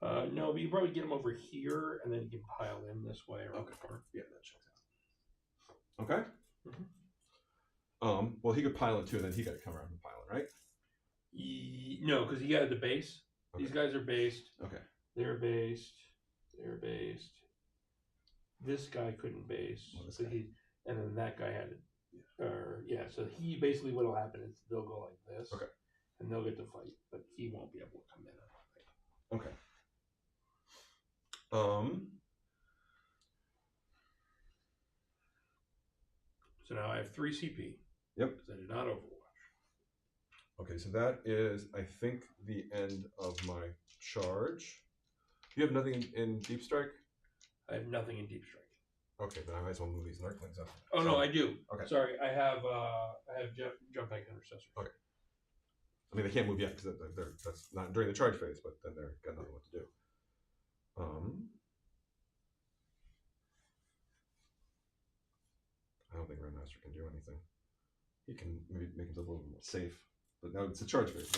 No, but you probably get him over here, and then you can pile in this way. Or Okay. Yeah, that checks out. Okay. Mm-hmm. Well, he could pile in too, and then he got to come around and pile in, right? No, because he got the base. Okay. These guys are based. Okay. They're based. They're based. This guy couldn't base. Well, this so guy. And then that guy had it. So he basically what'll happen is they'll go like this. Okay. And they'll get to fight, but he won't be able to come in. Okay. So now I have 3 CP. Yep. Because I did not overwatch. Okay, so that is, I think, the end of my charge. You have nothing in Deep Strike? I have nothing in Deep Strike. Okay, then I might as well move these Nurglings up. Oh no, I do. Okay. Sorry, I have jump back intercessor. Okay. I mean, they can't move yet because that's not during the charge phase, but then they're got nothing what to do. I don't think Renmaster can do anything. He can maybe make himself a little more safe, but now it's a charge phase.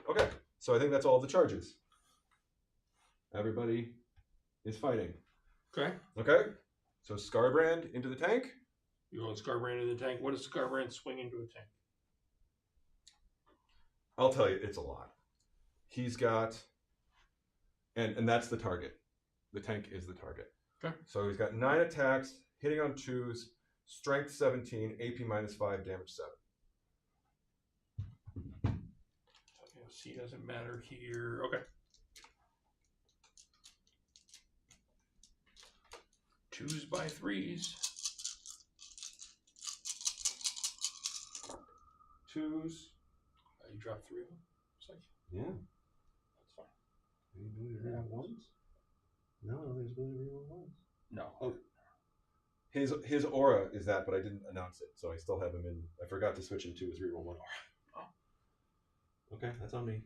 Okay, so I think that's all the charges. Everybody is fighting. Okay. Okay, so Scarbrand into the tank. You want Scarbrand in the tank? What does Scarbrand swing into a tank? I'll tell you, it's a lot. He's got And that's the target. The tank is the target. Okay. So he's got 9 attacks, hitting on 2s, strength 17, AP -5, damage 7. Okay, C doesn't matter here. Okay. 2s by 3s. 2s. You drop 3 of them. It's like, Yeah. that's fine. Any ability to reroll ones? No, there's ability to reroll ones. No. Oh. His aura is that, but I didn't announce it, so I still have him in. I forgot to switch him to his reroll 1 aura. Oh. Okay, that's on me.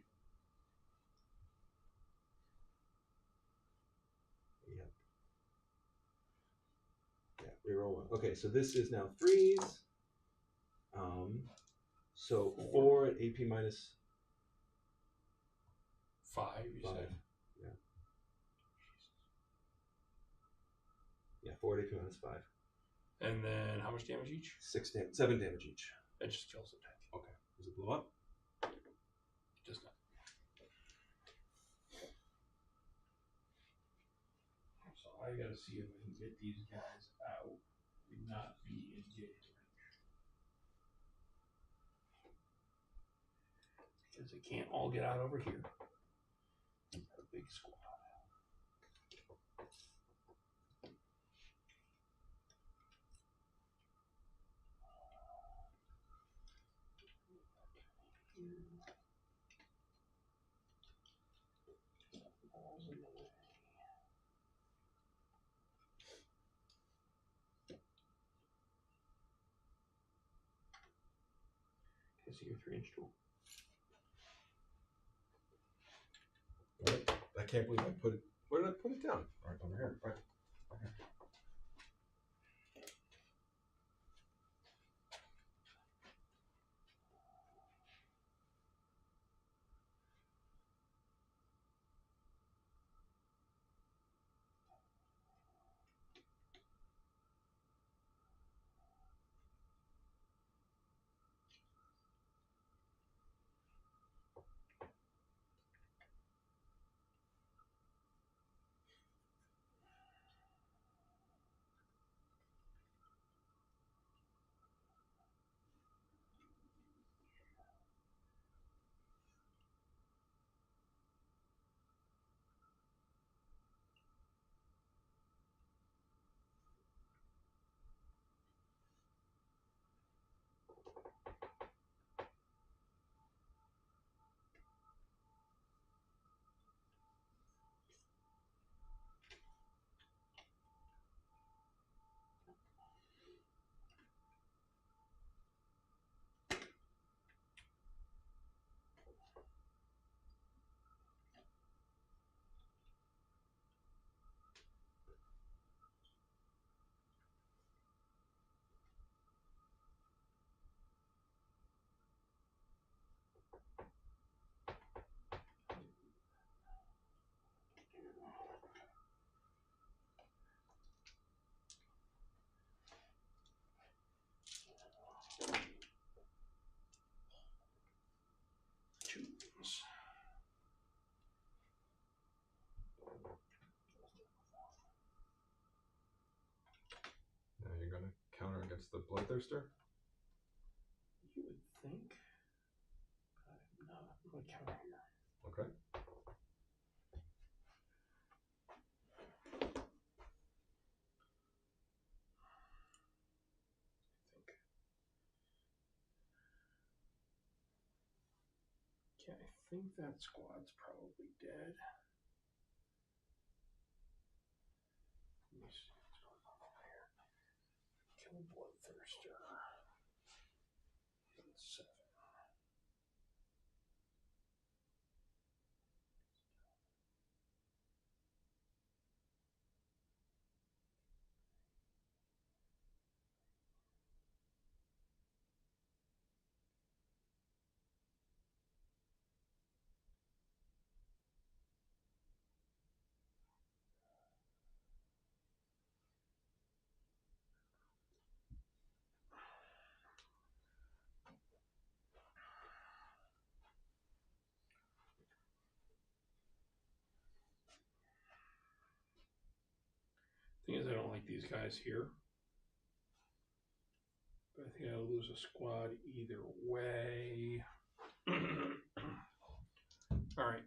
Yep. Yeah, reroll 1. Okay, so this is now 3s. So 4 at AP minus 5, you 5. said. Yeah. Yeah, 4 at AP minus 5. And then how much damage each? 7 damage each. It just kills the tank. Okay. Does it blow up? Just not. So I gotta see if I can get these guys out and not be engaged. Because they can't all get out over here. A big squad. Balls in the way. Okay, so you're 3-inch tool. Right. I can't believe I put it. Where did I put it down? Right over here. Right. Okay. Twos. Now you're gonna counter against the Bloodthirster. You would think. I'm not. I'm going to counter here. Okay. Okay, I think that squad's probably dead. Let me see what's going on over here. Kill Bloodthirster. 7. Thing is, I don't like these guys here. But I think I'll lose a squad either way. All right.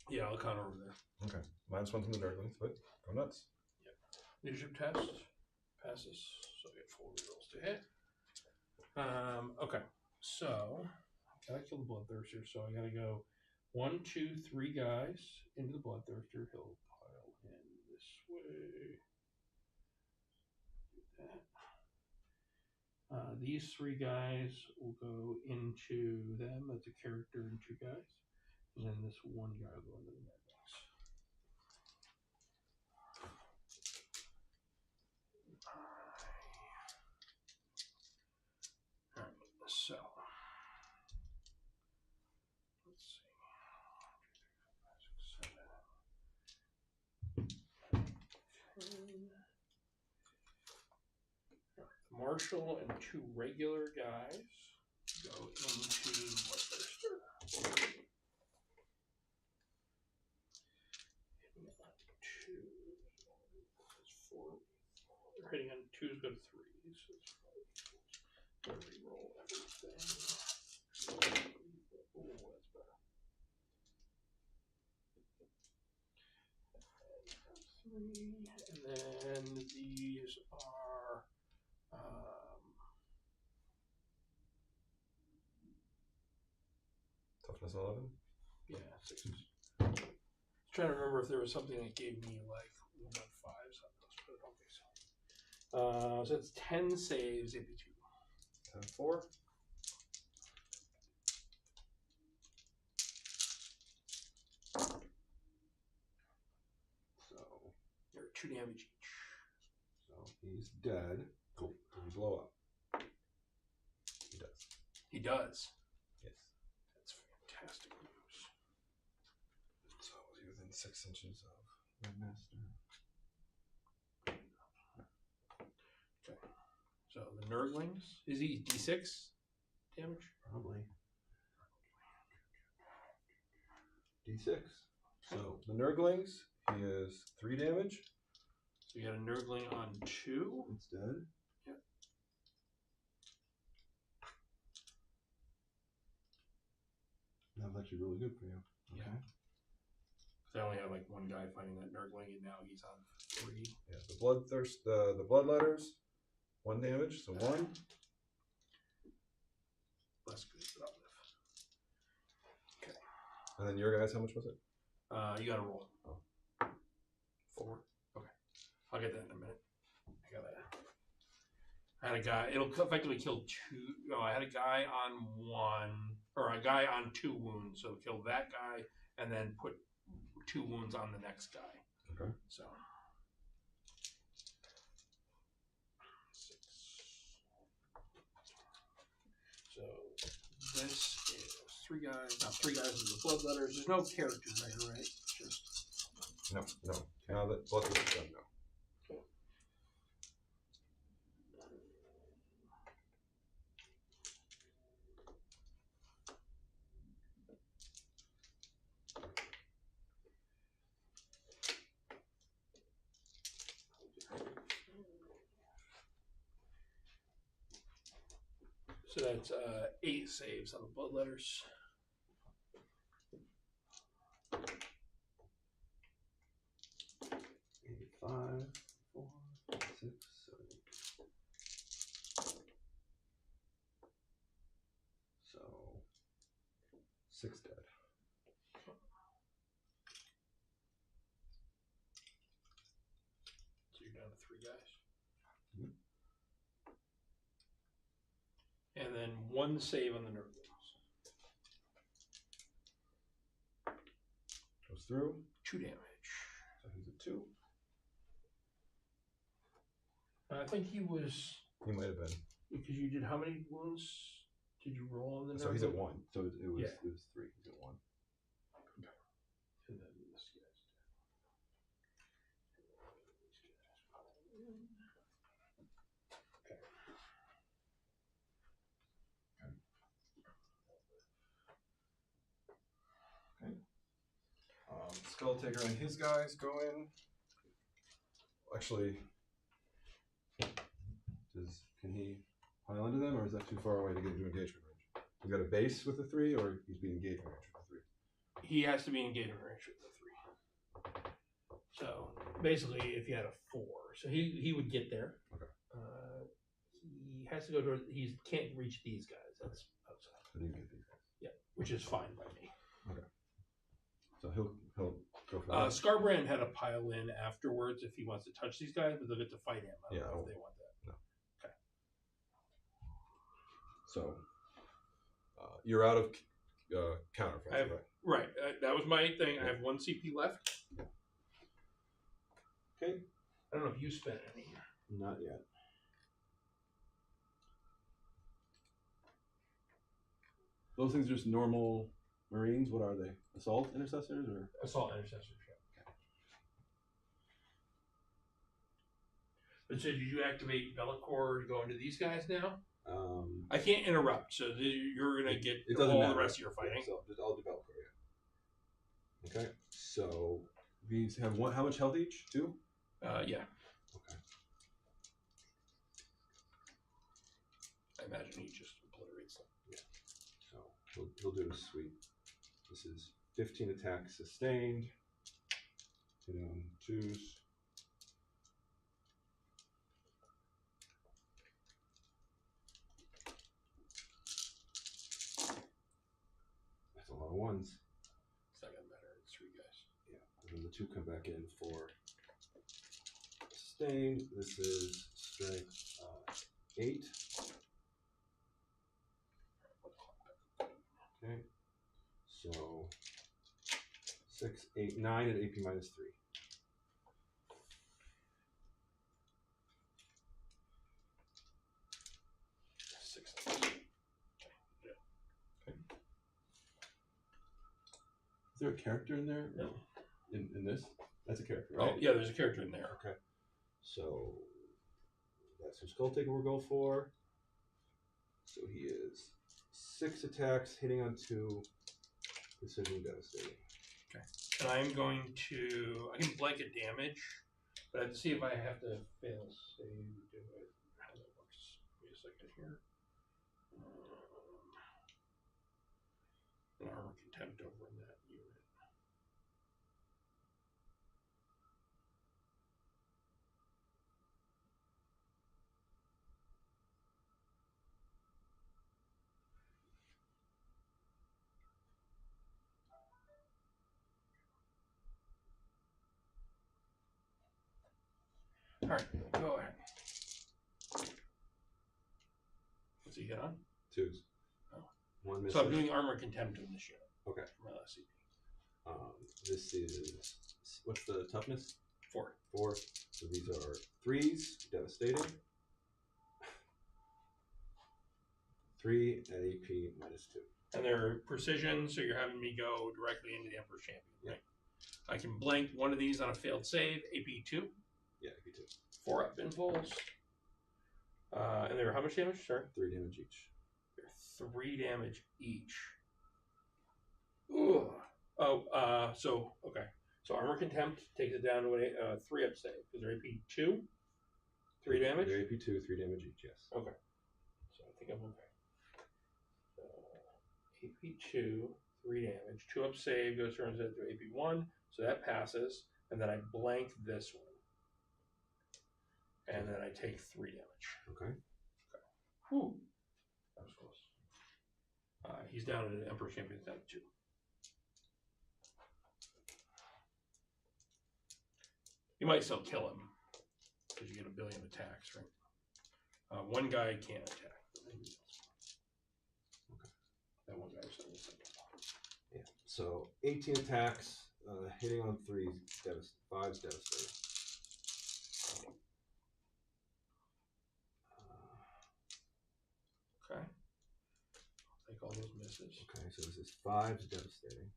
Yeah, I'll counter over there. Okay. -1 from the Nerdlings, but go nuts. Yep. Leadership test passes, so I get 4 rerolls to hit. Okay, so I gotta kill the Bloodthirster, so I gotta go 1, 2, 3 guys into the Bloodthirster. He'll pile in this way. Do that. These 3 guys will go into them. That's a character and 2 guys. And then this 1 guy will go into the Nerdlings. Alright, so let's see. 2, 3, 4, 5, 6, 7. Marshal and 2 regular guys go into Bloodthirster. Hitting on 2, 4. They're hitting on 2s, go to 3s. So it's probably reroll everything. Oh, that's better. 3, and then these are Toughness 11. yeah, 6s. I was trying to remember if there was something that gave me like 1 on 5s on those, but I don't think so. So it's 10 saves, AP2. 10-4. So They're 2 damage each. So he's dead. Cool. Does he blow up? He does. He does. Yes. That's fantastic news. So was he within 6 inches of my master? Okay. So the Nerdlings, is he D6 damage? Probably. D6. So the Nurglings, he is 3 damage. So you got a Nurgling on 2. It's dead. Yep. That's actually really good for you. Okay. Yeah. Because I only have like 1 guy fighting that Nurgling, and now he's on 3. Yeah. The bloodthirst, the bloodletters, 1 damage. So 1. Less good, but I'll live. Okay. And then your guys, how much was it? You got to roll. Oh. 4. Okay. I'll get that in a minute. I got that. I had a guy. It'll effectively kill 2. No, I had a guy on 1, or a guy on 2 wounds. So kill that guy, and then put 2 wounds on the next guy. Okay. So 6. So this is 3 guys. Now 3 guys with the bloodletters. There's no characters there, right? Just No. Now that bloodthirst is done now. so that's 8 saves on the bloodletters. 5, 4, 6, 7. So 6 dead. So you're down to 3 guys. Mhm. And then 1 save on the Nurglings. Goes through. 2 damage. So he's a 2. I think he was, He might have been. because you did how many wounds did you roll on the Nurgling? So he's at 1. So it was Yeah. it was 3. He's at 1. Okay. And then this guy's dead. Okay. Skull Taker and his guys go in. Actually, can he pile into them, or is that too far away to get into engagement range? He's got a base with a 3, or he's being engagement range with a 3? He has to be engagement range with the 3. So basically, if you had a 4, so he would get there. Okay. He has to go to. He can't reach these guys. That's outside. But he can get these guys. Yeah, which is fine by me. Okay. So he'll go for that. Scarbrand had to pile in afterwards if he wants to touch these guys, but they'll get to fight him. I don't know if they want that. No. Okay. So you're out of counter phase, right? That was my thing. Yeah. I have 1 CP left. Okay. I don't know if you spent any. Not yet. Those things are just normal Marines. What are they? Assault intercessors or? Assault intercessors. Yeah. Okay. But so did you activate Bellicor to go into these guys now? I can't interrupt, so you're gonna get all the rest of your fighting. Yeah, so I'll do Bellicor. Yeah. Okay. So these have how much health each? 2? Yeah. Okay. I imagine he just obliterates them. Yeah. So he'll do a sweep. This is 15 attacks sustained. Hit on 2s. That's a lot of 1s. It's not gonna matter. It's 3 guys. Yeah. And then the 2 come back in for sustained. This is strength 8. Okay. So 6, 8, 9 at AP minus 3. Is there a character in there? No. In this? That's a character, right? Oh, yeah, there's a character in there. Okay. So that's who Skull Taker will go for. So he is 6 attacks, hitting on 2, precision devastating. Okay. And I'm going to. I can blanket damage, but I have to see if I have to fail save to do it. How that works. Wait a second here. An armor contempt over in that unit. All right, go ahead. What's he hit on? 2s. Oh. 1 misses. So I'm doing armor contempt in this unit. Okay. For my last CP. This is, what's the toughness? 4. 4. So these are 3s, devastating. 3 at AP minus 2. And they're precision, so you're having me go directly into the Emperor's Champion, right? Yeah. I can blank one of these on a failed save, AP 2. Yeah, AP 2. 4 up impulse. And they're how much damage? Sorry? 3 damage each. They're 3 damage each. Ooh. Oh, so, okay. So Armor Contempt takes it down to a 3 up save, because they're AP 2. 3 damage? They're AP 2, 3 damage each, yes. Okay. So I think I'm okay. AP 2, 3 damage. 2 up save goes turns into AP 1, so that passes. And then I blank this one. And then I take 3 damage. Okay. Whew. That was close. He's down at an Emperor Champion's down to 2. You might still kill him. Because you get 1 billion attacks, right? One guy can't attack. Okay. That one guy was still missing. Yeah. So 18 attacks, hitting on 3s, 5's devastating. Okay. I'll take all those misses. Okay, so this is 5's devastating.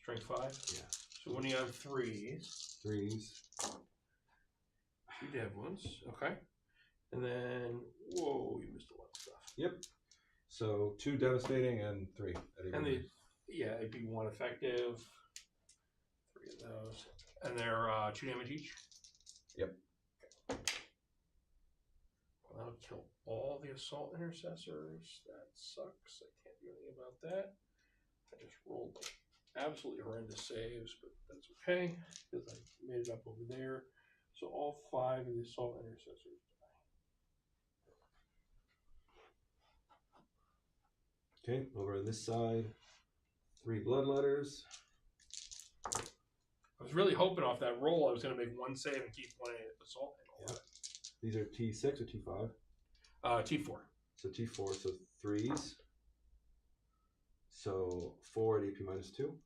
Strength 5? Yeah. So when you have 3s. 3s. 2 dev ones. Okay. And then, whoa, you missed a lot of stuff. Yep. So 2 devastating and 3. And they, yeah, it'd be 1 effective. 3 of those. And they're 2 damage each? Yep. Well, that'll kill all the assault intercessors. That sucks. I can't do anything about that. I just rolled absolutely horrendous saves, but that's okay because I made it up over there. So all 5 of the assault intercessors die. Okay, over on this side, 3 bloodletters. I was really hoping off that roll I was going to make 1 save and keep playing assault. Yeah. These are T6 or T5? T4. So T4, so 3s. So 4 at AP minus 2.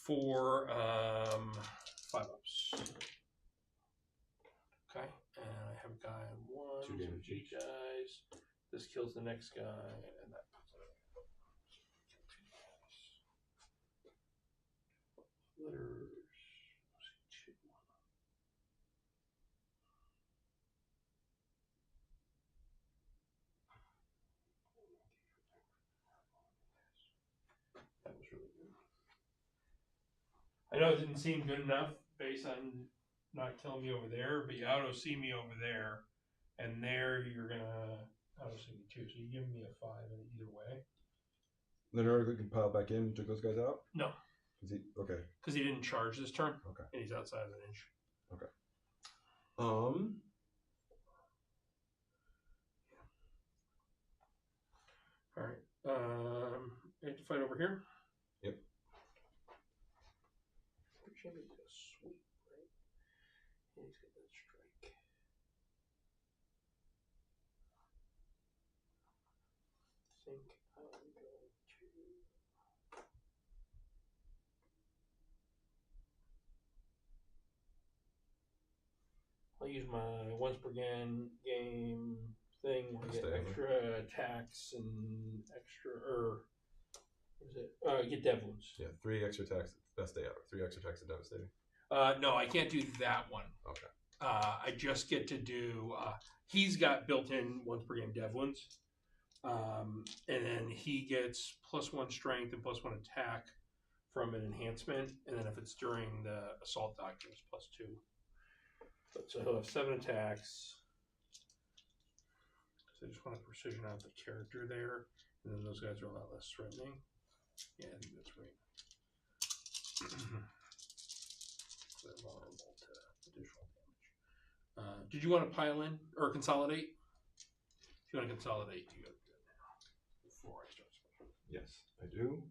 For 5 ups. Okay, and I have a guy on 1. 2 damage he each. dies. This kills the next guy, and that puts it. Letters. That was really good. I know it didn't seem good enough based on not killing me over there, but you auto see me over there, and there you're gonna auto see me too. So you give me a 5 in either way. Then Article can pile back in and took those guys out? No. Okay. Because he didn't charge this turn. Okay. And he's outside of an inch. Okay. All right. I have to fight over here. Yep. Should be a sweep, right? And he's got that strike. I think I'm going to. I'll use my once per game thing where I get extra attacks and extra, what is it? Get dev wounds. Yeah, 3 extra attacks. Best day ever. 3 extra attacks are devastating. No, I can't do that one. Okay. I just get to do. He's got built-in once per game dev wounds, and then he gets +1 strength and +1 attack from an enhancement, and then if it's during the assault doctor, it's +2. But so he'll have 7 attacks. So I just want to precision out the character there, and then those guys are a lot less threatening. Yeah, I think that's right. They're vulnerable to additional damage. Did you want to pile in or consolidate? If you want to consolidate, you go do it now before I start special. Yes, I do.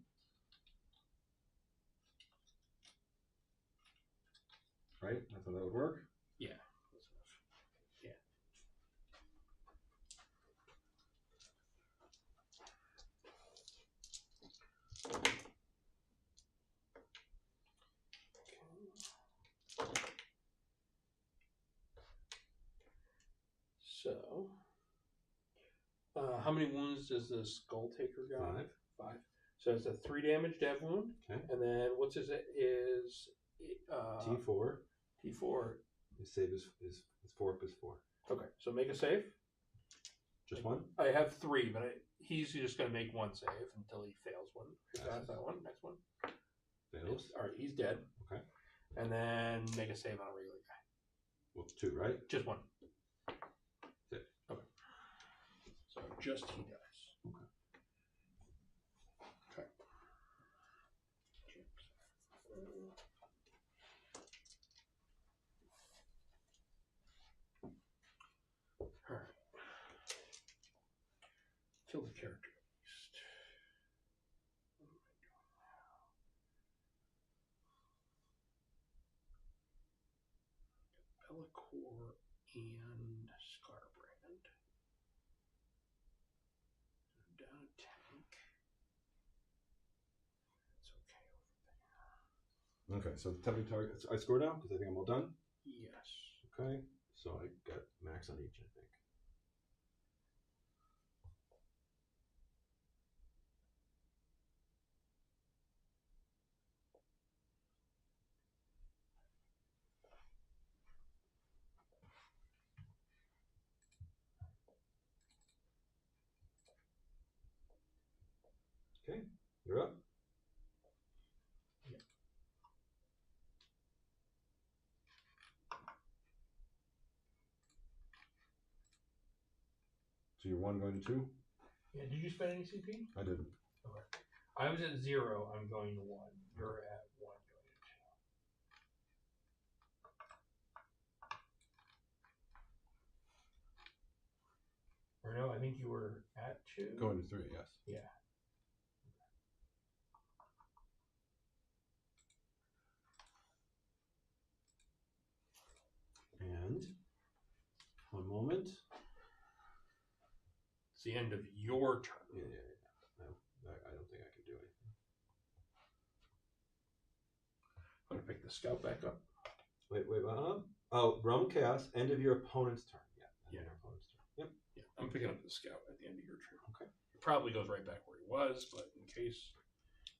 Right? That's how that would work? Yeah. That's enough. Yeah. So, how many wounds does the Skull Taker got? 5. 5. So it's a 3 damage dev wound. Okay. And then what's his T4. T4. His save is 4 plus 4. Okay, so make a save. Just 1? I have 3, but he's just going to make 1 save until he fails one. That's that one. Next one. Fails. All right, he's dead. Okay. And then make a save on a regular guy. Well, 2, right? Just 1. That's it. Okay. So just he dies. Okay. Okay. All right. Kill the character at least. What am I doing now? Bellacore and Scarbrand. Down a tank. It's okay over there. Okay, so tell me target. I score now because I think I'm all done. Yes. Okay, so I got max on each, I think. Okay, you're up. So you're 1 going to 2? Yeah, did you spend any CP? I didn't. Okay. I was at 0, I'm going to 1. You're at 1 going to 2. Or no, I think you were at 2. Going to 3, yes. Yeah. And 1 moment. It's the end of your turn. Yeah. No, I don't think I can do anything. I'm gonna pick the scout back up. Wait. Oh, Realm of Chaos. End of your opponent's turn. Yeah. Your opponent's turn. Yep. Yeah, I'm picking up the scout at the end of your turn. Okay. It probably goes right back where he was, but in case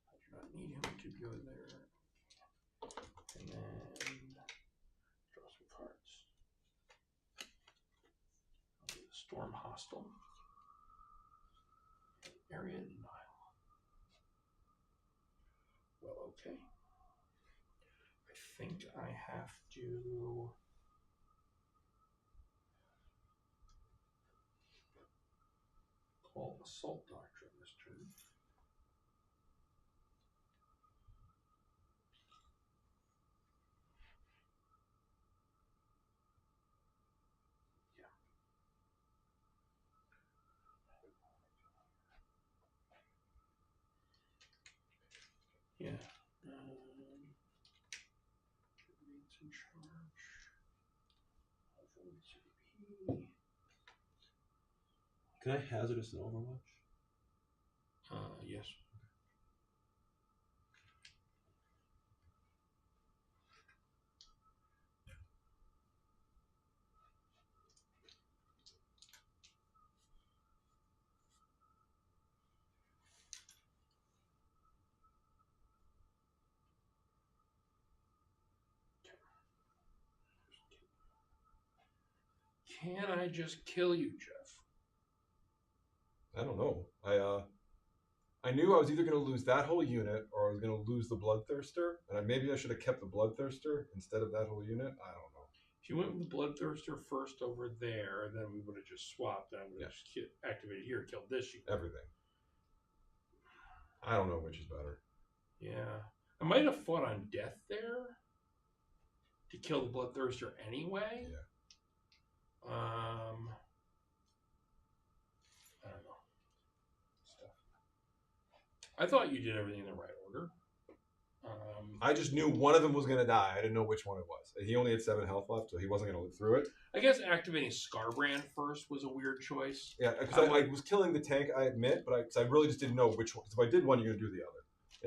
I do not need him to go there. And then draw some cards. I'll do the Storm Hostile. Area Denial. Well, okay. I think I have to call Assault Doctrine this turn. Yeah. Remains in charge. Avoid CP. Can I hazardous an Overwatch? Yes. Can I just kill you, Jeff? I don't know. I knew I was either going to lose that whole unit or I was going to lose the Bloodthirster, and maybe I should have kept the Bloodthirster instead of that whole unit. I don't know. If you went with the Bloodthirster first over there, then we would have just swapped. I would have just activated here, killed this unit. Everything. I don't know which is better. Yeah. I might have fought on death there to kill the Bloodthirster anyway. Yeah. I don't know. I thought you did everything in the right order. I just knew one of them was going to die. I didn't know which one it was. He only had 7 health left, so he wasn't going to live through it. I guess activating Scarbrand first was a weird choice. Yeah, because I was killing the tank, I admit, but I really just didn't know which one. Because if I did one, you're going to do the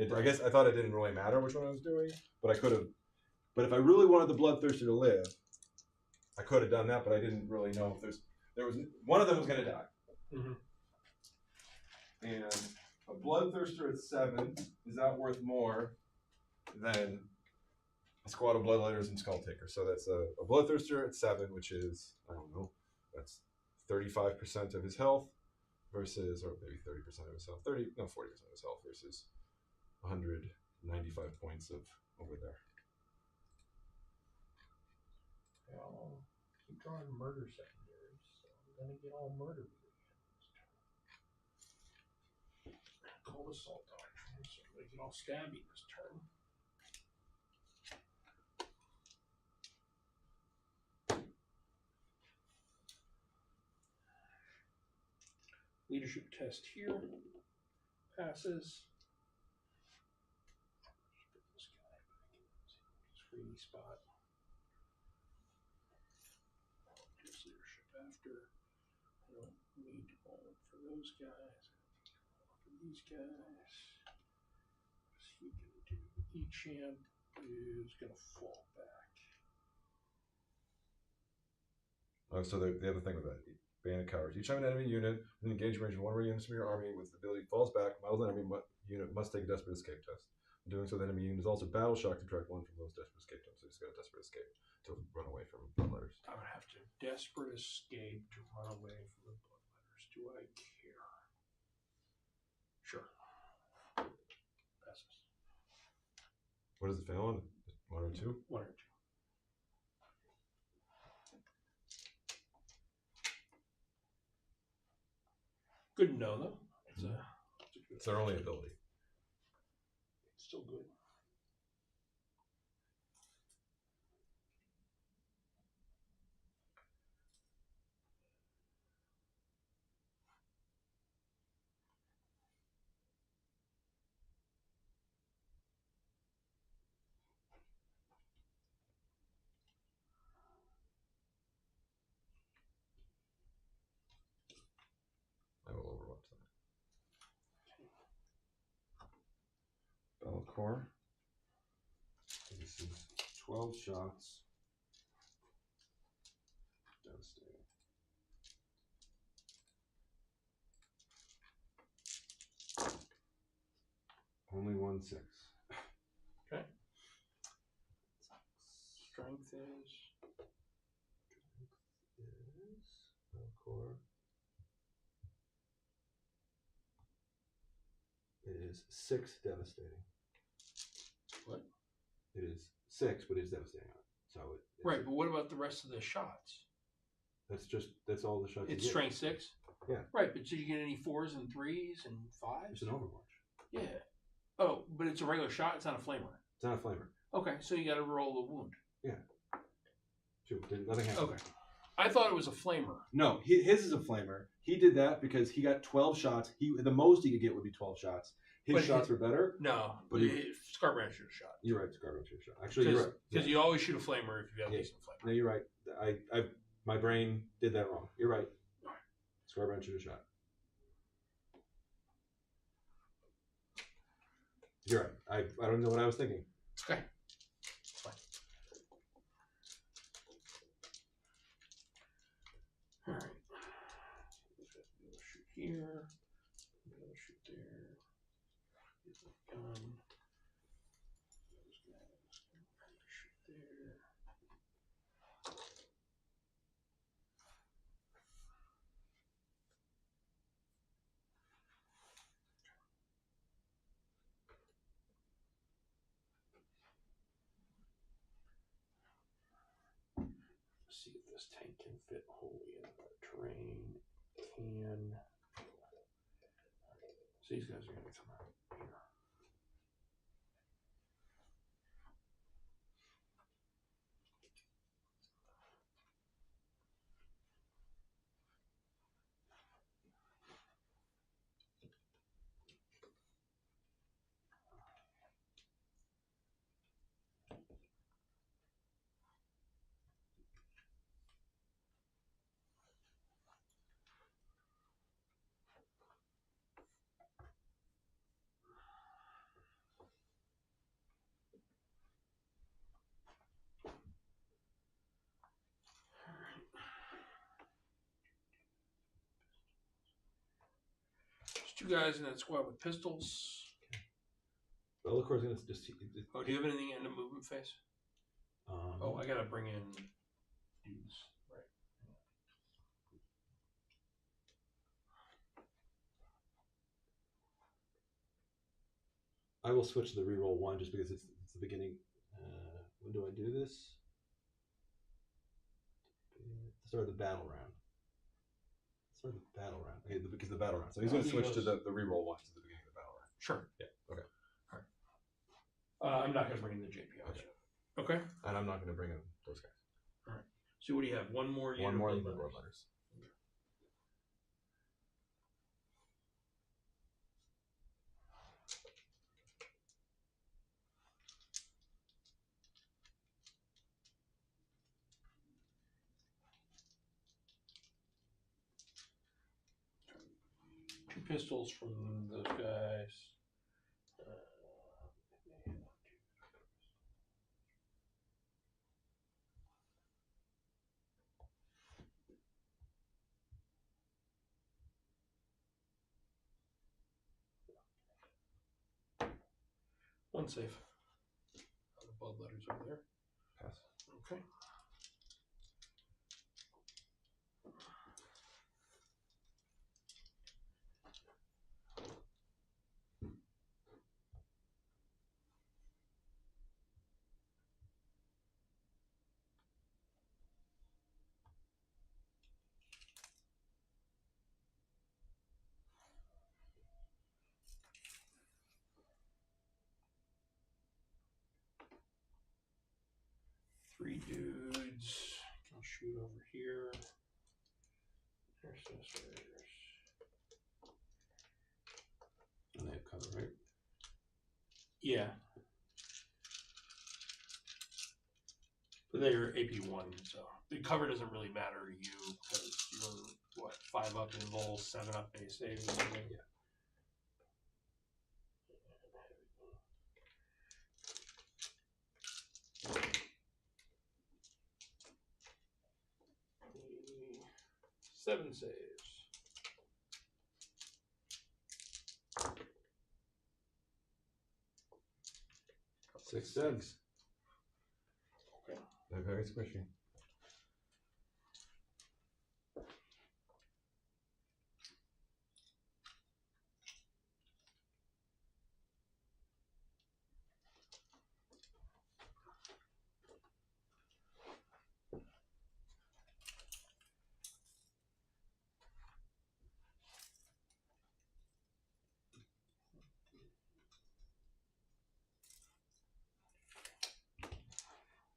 other. I guess I thought it didn't really matter which one I was doing, but I could have. But if I really wanted the Bloodthirster to live, I could have done that, but I didn't really know if there was one of them was going to die. Mm-hmm. And a Bloodthirster at 7 is that worth more than a squad of Bloodletters and Skulltakers? So that's a Bloodthirster at 7, which is, I don't know, that's 35% of his health versus, or maybe 30% of his health, 40% of his health versus 195 points of over there. I'll keep drawing murder secondaries, so I'm going to get all murder again this turn. Call Assault Doctrine, so I'm going to get all stabby this turn. Leadership test here. Passes. Put this guy back in his free spot. Just leadership after. I don't need all for those guys. All for these guys. What's he gonna do? E-champ is gonna fall back. Oh, so the other thing with that, Band of Cowards. Each time an enemy unit in engaged range of one unit from your army with the ability falls back, model enemy unit must take a desperate escape test. In doing so, the enemy unit is also battle shocked to track one from those desperate escape tests. So he's got a desperate escape to run away from Bloodletters. I would have to desperate escape to run away from the Bloodletters. Do I care? Sure. Passes. What does it fail on? 1 or 2? 1 or 2. good to know, though. It's their only ability. It's still good. I will overwatch that. Bellicor. This is 12 shots. Devastating. Only 1 6. Okay. Strength is. Bellicor. It is 6 devastating. What? It is 6, but it's devastating on it. So it's Right, but what about the rest of the shots? That's all the shots. It's you get. strength 6? Yeah. Right, but did you get any 4s and 3s and 5s? It's an Overwatch. Yeah. Oh, but it's a regular shot. It's not a flamer. It's not a flamer. Okay, so you got to roll the wound. Yeah. Shoot, nothing happened. Okay. I thought it was a flamer. No, his is a flamer. He did that because he got 12 shots. The most he could get would be 12 shots. His shots were better. No, but Scarbranch should have shot. You're right, Scarbranch should have shot. Actually, you're right. Because you always shoot a flamer if you got a decent flamer. No, you're right. My brain did that wrong. You're right. Scarbranch should have shot. You're right. I don't know what I was thinking. It's okay. It's fine. All right. Shoot here. Shoot there. Get the gun. Shoot there. See if this tank can fit wholly in the terrain. Can. So these guys are going to come out here. There's 2 guys in that squad with pistols. Bellicor's going to just... Oh, do you have anything in the movement phase? Oh, I got to bring in dudes. Right. I will switch to the reroll 1 just because it's the beginning. When do I do this? Start the battle round. Okay, because the battle round. So he's going to switch to the reroll 1 to the beginning of the battle round. Sure. Yeah. Okay. All right. I'm not going to bring in the JPOs. Okay. And I'm not going to bring in those guys. All right. So what do you have? One more. One more than the blood letters. Two pistols from those guys. One safe. The blood letters over there. Pass. Okay. 3 dudes. I'll shoot over here. Intercessors. And they have cover, right? Yeah. But they're AP1, so the cover doesn't really matter to you because you're, what, 5 up invul, 7 up base save or something? Yeah. Seven saves. 6 devs. Okay. They're very squishy.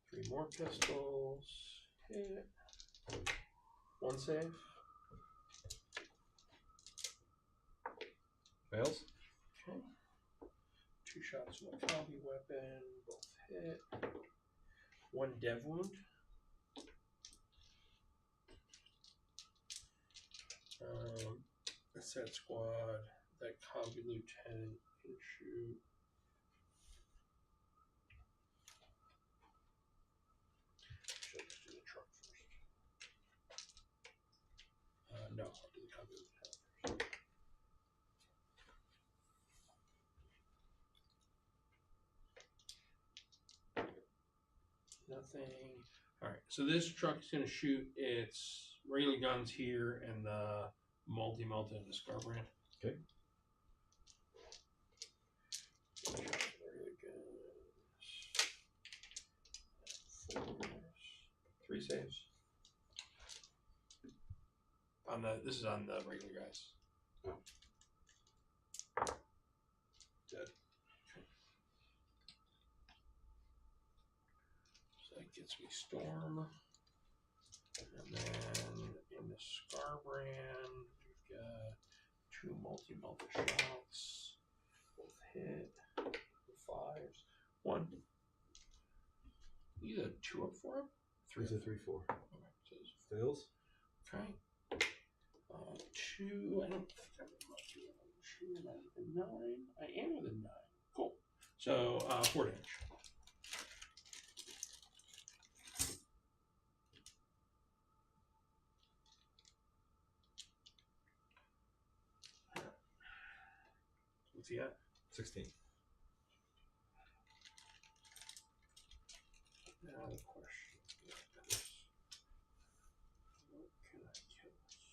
Three more pistols. Hit. 1 save. Fails. Okay. 2 shots with a Calvi weapon. Both hit. 1 dev wound. Set squad. That Calvi lieutenant can shoot. Should I just do the truck first? No, I'll do the Calvi lieutenant first. Nothing. Alright, so this truck is going to shoot its regular guns here and the multi-melt in the scar brand. Okay. Regular guns. 3 saves. On the this is on the regular guys. Oh. Dead. So that gets me Storm. And then in the Scar brand, we've got 2 multi-melter shots. Both hit. 5s. 1. You got 2 up for him? 3 He's a 3-4. Okay, so it's Fails. okay. 2. I don't think I'm with 9. I am with a 9. Cool. So 4 damage. What's he at? 16. Now the question is, what can I kill here?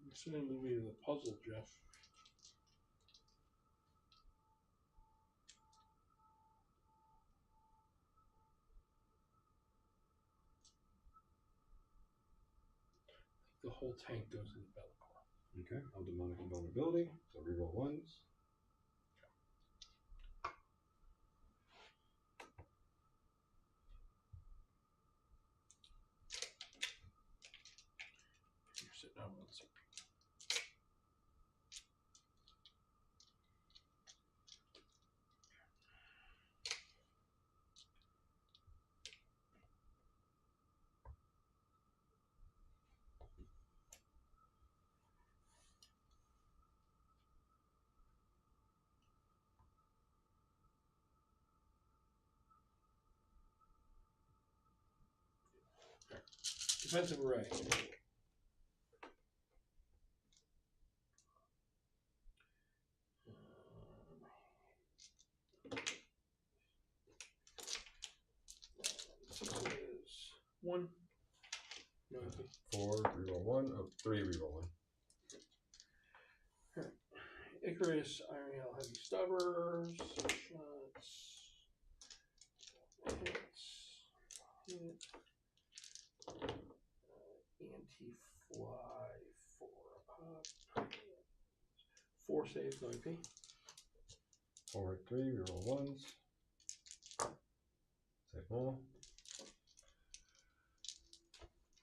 You're sending me to the puzzle, Jeff. The whole tank goes in the Bellacore. Okay. I'll demonic invulnerability. So reroll 1s. You're sitting on 1 CP. Defensive array. This is 1. 3, reroll 1. Icarus, Iron Hail, Heavy Stubbers, shots, hits, hit, anti-fly, 4 up, 4 saves, no AP. Forward 3, reroll 1s. Save all.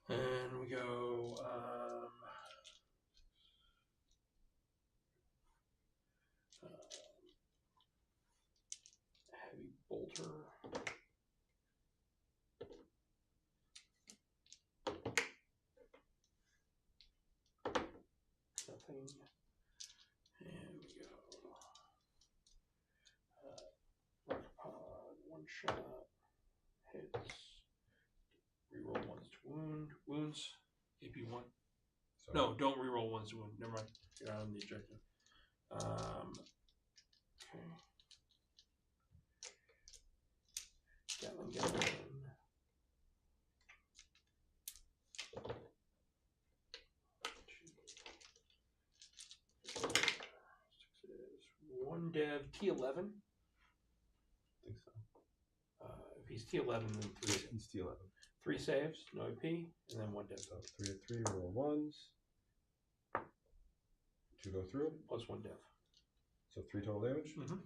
And we go heavy bolter. Nothing. And we go rocket pod, 1 shot, hits, reroll 1s to wounds, AP 1. So No, don't reroll 1s to wound. Never mind. You're on the objective. Okay. Gatling. 1 dev, T11. I think so. If he's T11, then 3. He's T11. 3 saves, no AP, and then 1 dev. So 3 of 3, roll 1s. 2 go through. Plus 1 dev. So 3 total damage. Mm-hmm.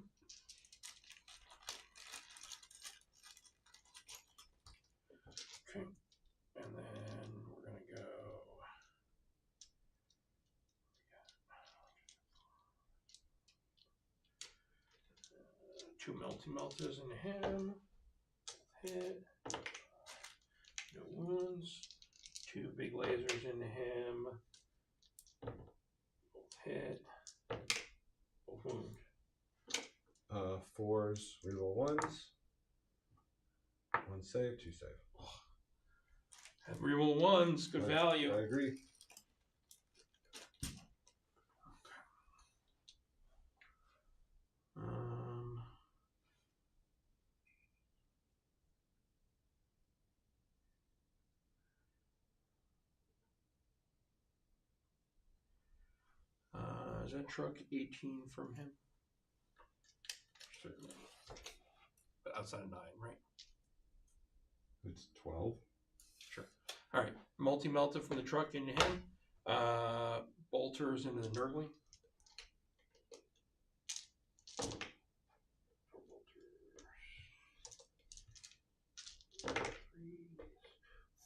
Okay. And then we're going to go. 2 melters into him. Hit. No wounds. 2 big lasers into him. Both hit. Both wound. 4s, reroll 1s. 1 save, 2 save. Reroll 1s, good value. I agree. Is that truck 18 from him? Certainly. But outside of 9, right? It's 12. Sure. All right. Multi-melter from the truck into him. Bolters into the Nurgling.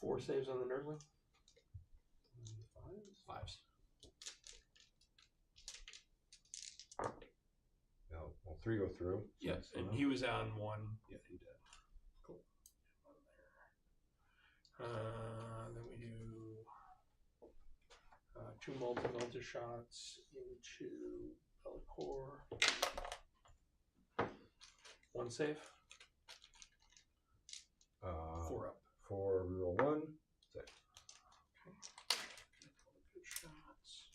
4 saves on the Nurgling. 5s. No, well, 3 go through. Yes, and he was on 1. Yeah, he did. Cool. Then we do 2 multi-melter shots into Bellicor. 1 save. 4 up. 4, reroll 1. Save. Okay. Good shots.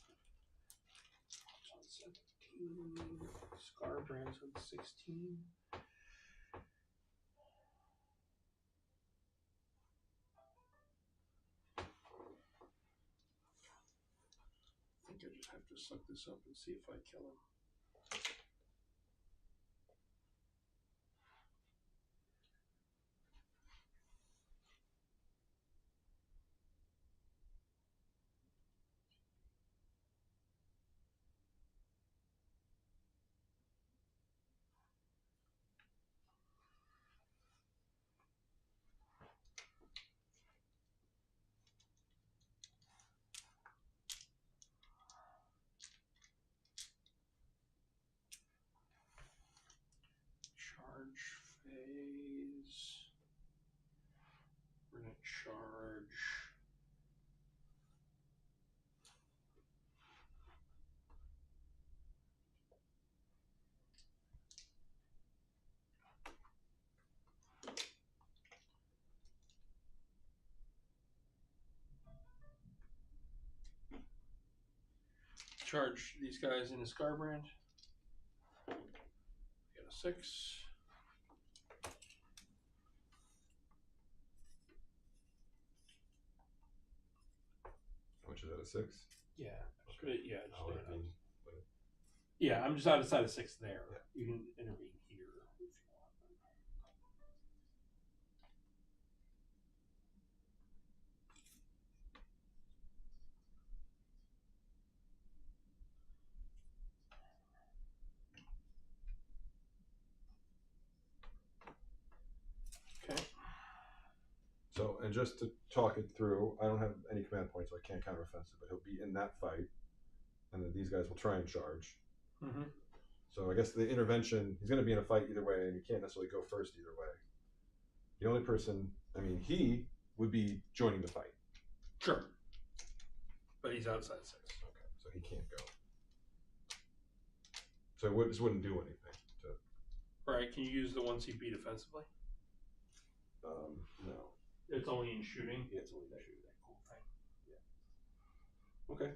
On 17. Scarbrand's on 16. I think I just have to suck this up and see if I kill him. Charge phase. We're going to charge. Charge these guys into Scarbrand. Get a 6. Which is at a 6. Yeah. Okay. Yeah. How would it be? Yeah, I'm just outside of 6 there. Yeah. You can intervene here if you want. Okay. So, and just to talk it through, I don't have any command points, so I can't counteroffensive, but he'll be in that fight, and then these guys will try and charge. Mm-hmm. So I guess the intervention, he's going to be in a fight either way, and you can't necessarily go first either way. The only person, I mean, he would be joining the fight. Sure. But he's outside 6. Okay, so he can't go. So this wouldn't do anything. Right, can you use the 1 CP defensively? No. It's only in shooting? Yeah, it's only that. Cool thing. Yeah. Okay.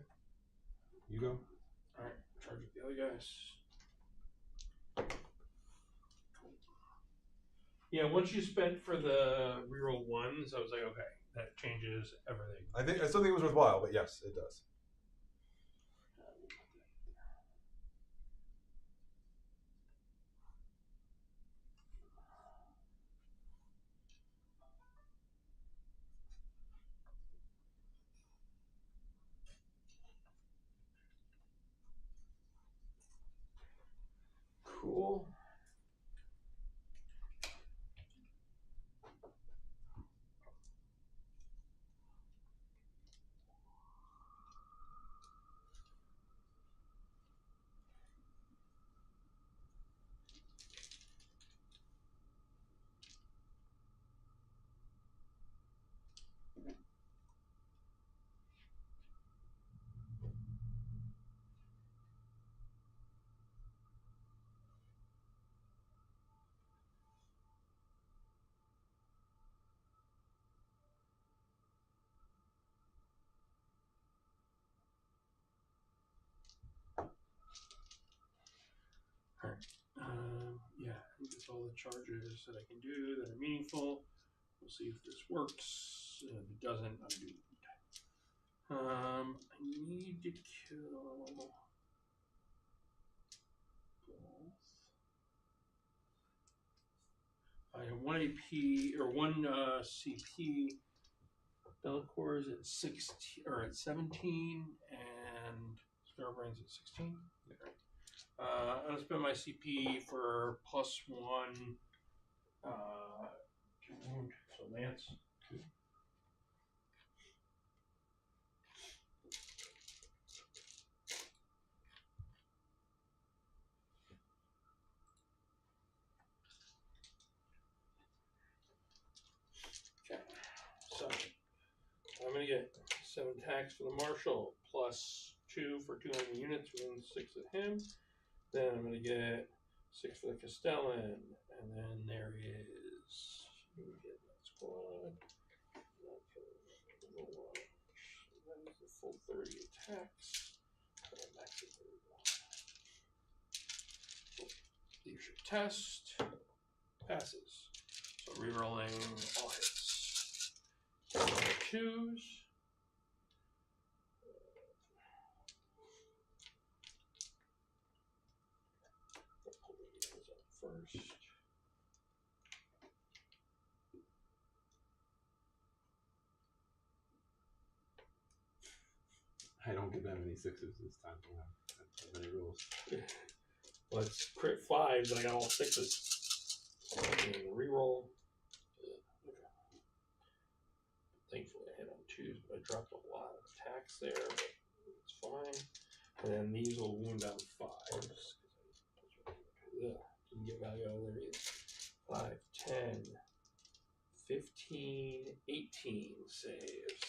You go. Alright, charge with the other guys. Yeah, once you spent for the reroll 1s, I was like, okay, that changes everything. I still think it was worthwhile, but yes, it does. Cool. Yeah, I think that's all the charges that I can do that are meaningful. We'll see if this works. If it doesn't, I'm doomed. I need to kill both. I have 1 AP or 1 CP. Bellicor is at 16 or at 17, and Scarbrain's at 16. Yeah. I'm gonna spend my CP for +1 to wound. So Lance. Okay. So I'm gonna get 7 attacks for the Marshal, +2 for 200 units within 6 of him. Then I'm gonna get 6 for the Castellan, and then there is. Let me get that squad. That is the full 30 attacks. Max of 31. Leadership test passes. So rerolling all hits. 2s. First. I don't get that many 6s this time. I don't have that many rules. Well, it's crit 5s, and I got all 6s. And reroll. Okay. Thankfully, I hit on 2s, but I dropped a lot of attacks there. But it's fine. And then these will wound on 5s. Didn't get value out of there either. 5, 10, 15, 18 saves.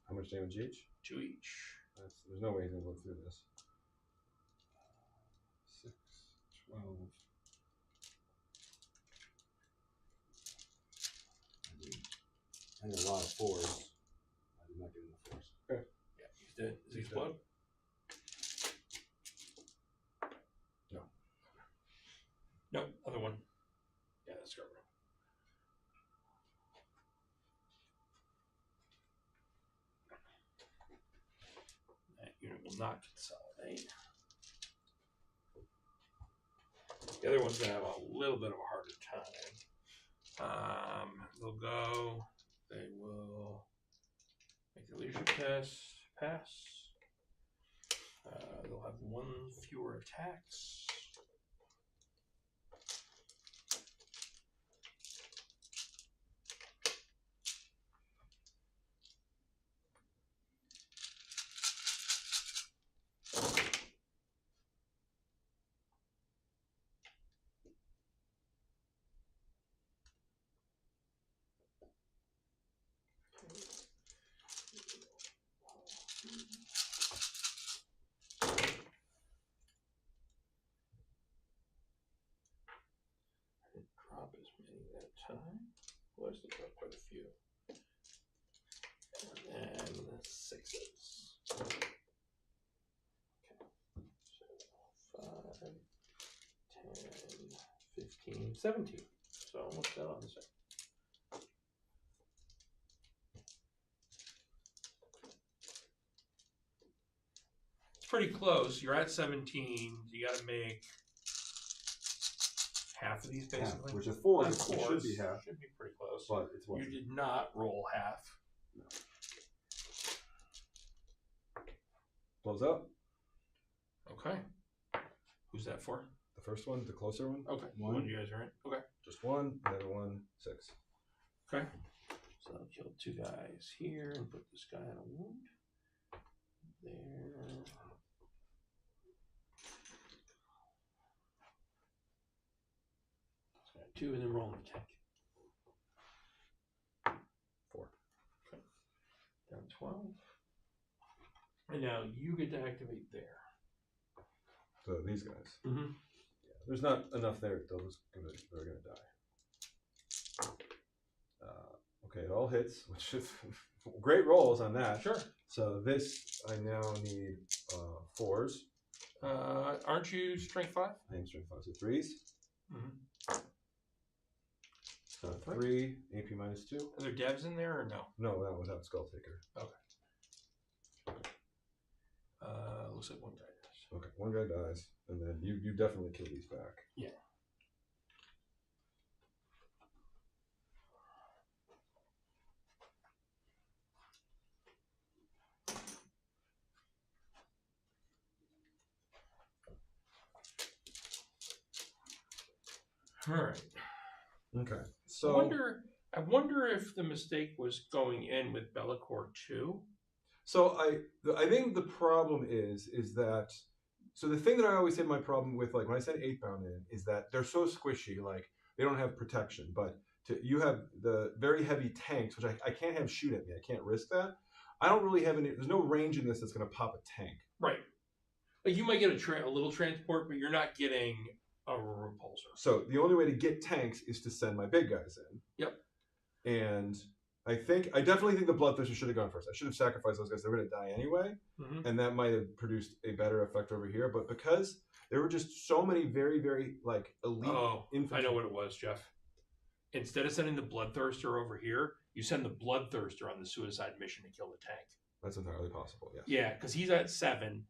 How much damage each? 2 each. There's no way he's going to live through this. 6, 12. I had a lot of 4s. I did not get enough 4s. Okay. Yeah, he's dead. Is he explode? No. No, other one. Yeah, that's Scarborough. not consolidate. The other one's gonna have a little bit of a harder time. They'll go. They will make the leadership test. Pass. They'll have one fewer attacks. Drop as many that time. Well, I still got quite a few. And sixes. Okay. So 5, 10, 15, 17. So almost that on the side. It's pretty close. You're at 17. You got to make half of these basically. Half, which is 4. It Fours. should be half. Should be pretty close. But it's one. You did not roll half. No. Close up. Okay. Who's that for? The first one, the closer one. Okay. One. One you guys are in. Okay. Just one, the other one, 6. Okay. So I'll kill 2 guys here and put this guy on a wound. There. So 2 and then roll an attack. 4. Okay. Down 12. And now you get to activate there. So these guys. Mm-hmm. Yeah, there's not enough there. They're gonna die. Okay, it all hits, which is great rolls on that. Sure. So this, I now need 4s. Aren't you strength 5? I am strength 5, so 3s. Mm-hmm. So 3, AP minus 2. Are there devs in there or no? No, that without Skull Taker. Looks like one guy does. Okay, one guy dies, and then you definitely kill these back. Yeah. All right. Okay, so I wonder if the mistake was going in with Bellacore 2. So I think the problem is that, so the thing that I always say my problem with, like, when I send 8-bound in, is that they're so squishy, like they don't have protection, but you have the very heavy tanks, which I can't have shoot at me. I can't risk that. I don't really have any, there's no range in this that's going to pop a tank. Right. Like you might get a little transport, but you're not getting a repulsor. So the only way to get tanks is to send my big guys in. Yep. And I definitely think the Bloodthirster should have gone first. I should have sacrificed those guys. They were going to die anyway. Mm-hmm. And that might have produced a better effect over here. But because there were just so many very, very, like, elite infantry. I know what it was, Jeff. Instead of sending the Bloodthirster over here, you send the Bloodthirster on the suicide mission to kill the tank. That's entirely possible, yes. Yeah, because he's at 7.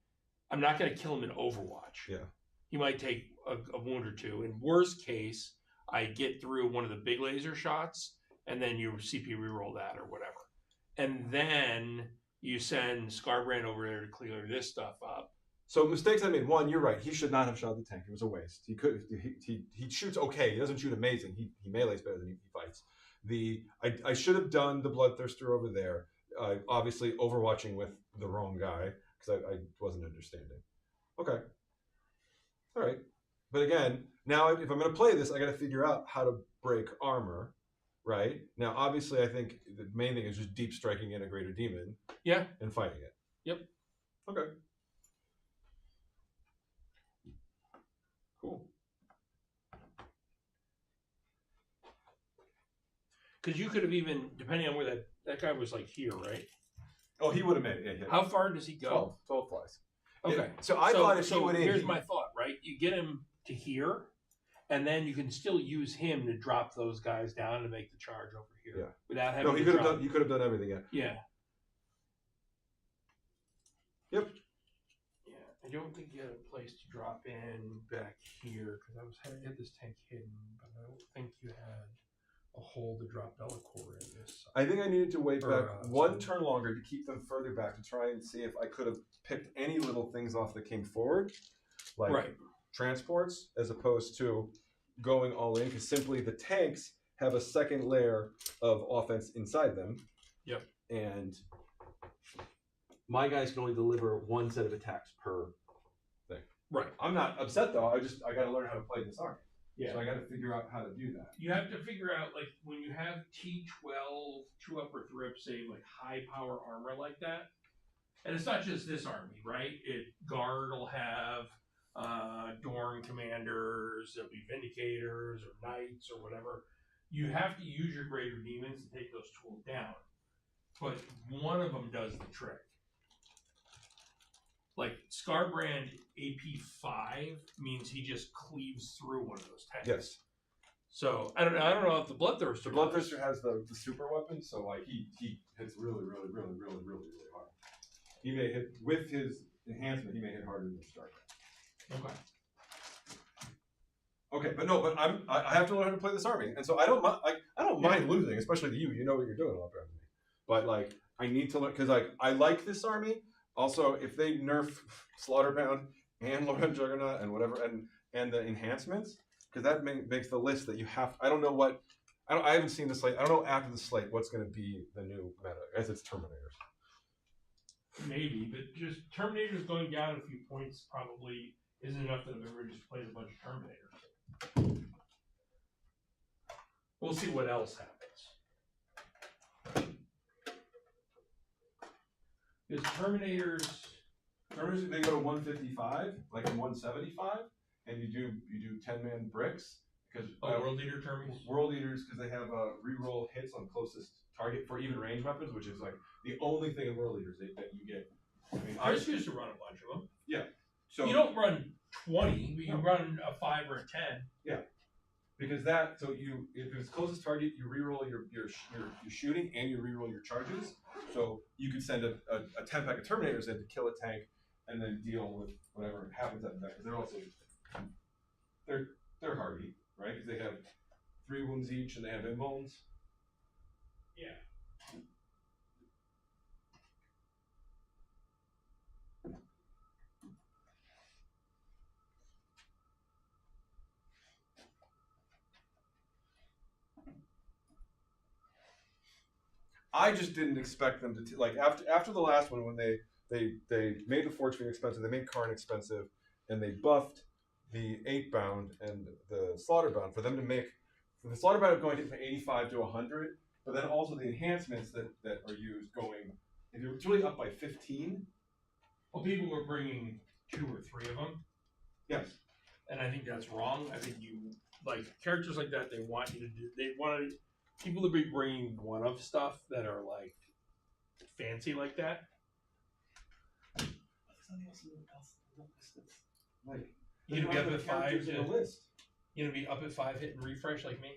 I'm not going to kill him in Overwatch. Yeah. He might take a wound or 2. In worst case, I get through one of the big laser shots, and then you CP reroll that or whatever. And then you send Scarbrand over there to clear this stuff up. So mistakes I made. One, you're right. He should not have shot the tank. It was a waste. He shoots okay. He doesn't shoot amazing. He melees better than he fights. I should have done the Bloodthirster over there. Obviously overwatching with the wrong guy because I wasn't understanding. Okay. All right. But again, now if I'm going to play this, I got to figure out how to break armor. Right? Now, obviously, I think the main thing is just deep striking in a greater demon. Yeah. And fighting it. Yep. Okay. Cool. Because you could have even, depending on where that guy was, like here, right? Oh, he would have made it. Yeah. How far does he go? 12 flies. Okay. Yeah. So I thought if he would here's my thought, right? You get him to here, and then you can still use him to drop those guys down to make the charge over here. Yeah. Without having he could have done everything, yeah. Yeah. Yep. I don't think you had a place to drop in back here because I had this tank hidden, but I don't think you had a hole to drop Delacour in this. I think I needed to wait back one so- turn longer to keep them further back to try and see if I could have picked any little things off the king forward, like Right. transports, as opposed to going all in, because simply the tanks have a second layer of offense inside them. Yep. And My guys can only deliver one set of attacks per thing. Right. I'm not upset though. I got to learn how to play this army. Yeah. So I got to figure out how to do that. You have to figure out, like, when you have T12, 2 upper thrip, say, like, high power armor like that, and it's not just this army, right? Guard will have Dorn commanders, there'll be Vindicators or Knights or whatever. You have to use your greater demons to take those tools down. But one of them does the trick. Like, Scarbrand AP5 means he just cleaves through one of those tanks. Yes. So I don't know if the Bloodthirster. The Bloodthirster has the super weapon, so like he hits really hard. He may hit with his enhancement. He may hit harder than Scarbrand. Okay. Okay, but I have to learn how to play this army, and so I don't mind losing, especially to you. You know what you're doing a lot better than me. But like I need to learn because like I like this army. Also, if they nerf Slaughterbound and Lord of Juggernaut and whatever and the enhancements, because that makes the list that you have. I don't know what. I haven't seen the slate. I don't know after the slate what's going to be the new meta. I guess it's Terminators. Maybe, but just Terminators going down a few points probably isn't enough that everybody just plays a bunch of Terminators. We'll see what else happens. Because Terminators, They go to 155, like in 175, and you do 10-man bricks because World Eater Termies. World Eaters because they have reroll hits on closest target for even range weapons, which is like the only thing in World Eaters that you get. I mean, Chris used to run a bunch of them. Yeah. So you don't run 20, but you run a 5 or a 10. Yeah. Because that, so if it's closest target, you reroll your shooting and you reroll your charges. So you could send a 10-pack of Terminators in to kill a tank and then deal with whatever happens after that. Because they're also they're hardy, right? Because they have 3 wounds each and they have invulns. Yeah. I just didn't expect them to like after the last one when they made the Forge Fiend expensive, they made Karn expensive, and they buffed the 8-bound and the Slaughterbound for them to make for the Slaughterbound going from 85 to 100, but then also the enhancements that are used going it's really up by 15. Well, people were bringing 2 or 3 of them, Yes. and I think that's wrong. I think you like characters like that. They want you to do. They want people to be bringing one of stuff that are like fancy like that. Like You gonna be up at 5 in the list. You gonna be up at 5 hitting refresh like me?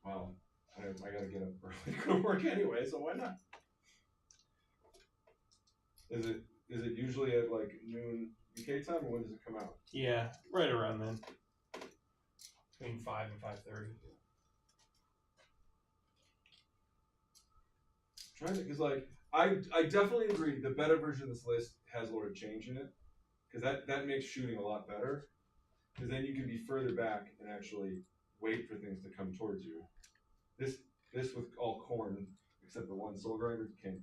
Well, I gotta get up early to go to work anyway, so why not? Is it usually at like noon UK time, or when does it come out? Yeah, right around then. Between 5 and 5:30. Trying to, because like I definitely agree. The better version of this list has Lord of Change in it, because that makes shooting a lot better. Because then you can be further back and actually wait for things to come towards you. This with all corn except the one soul grinder can't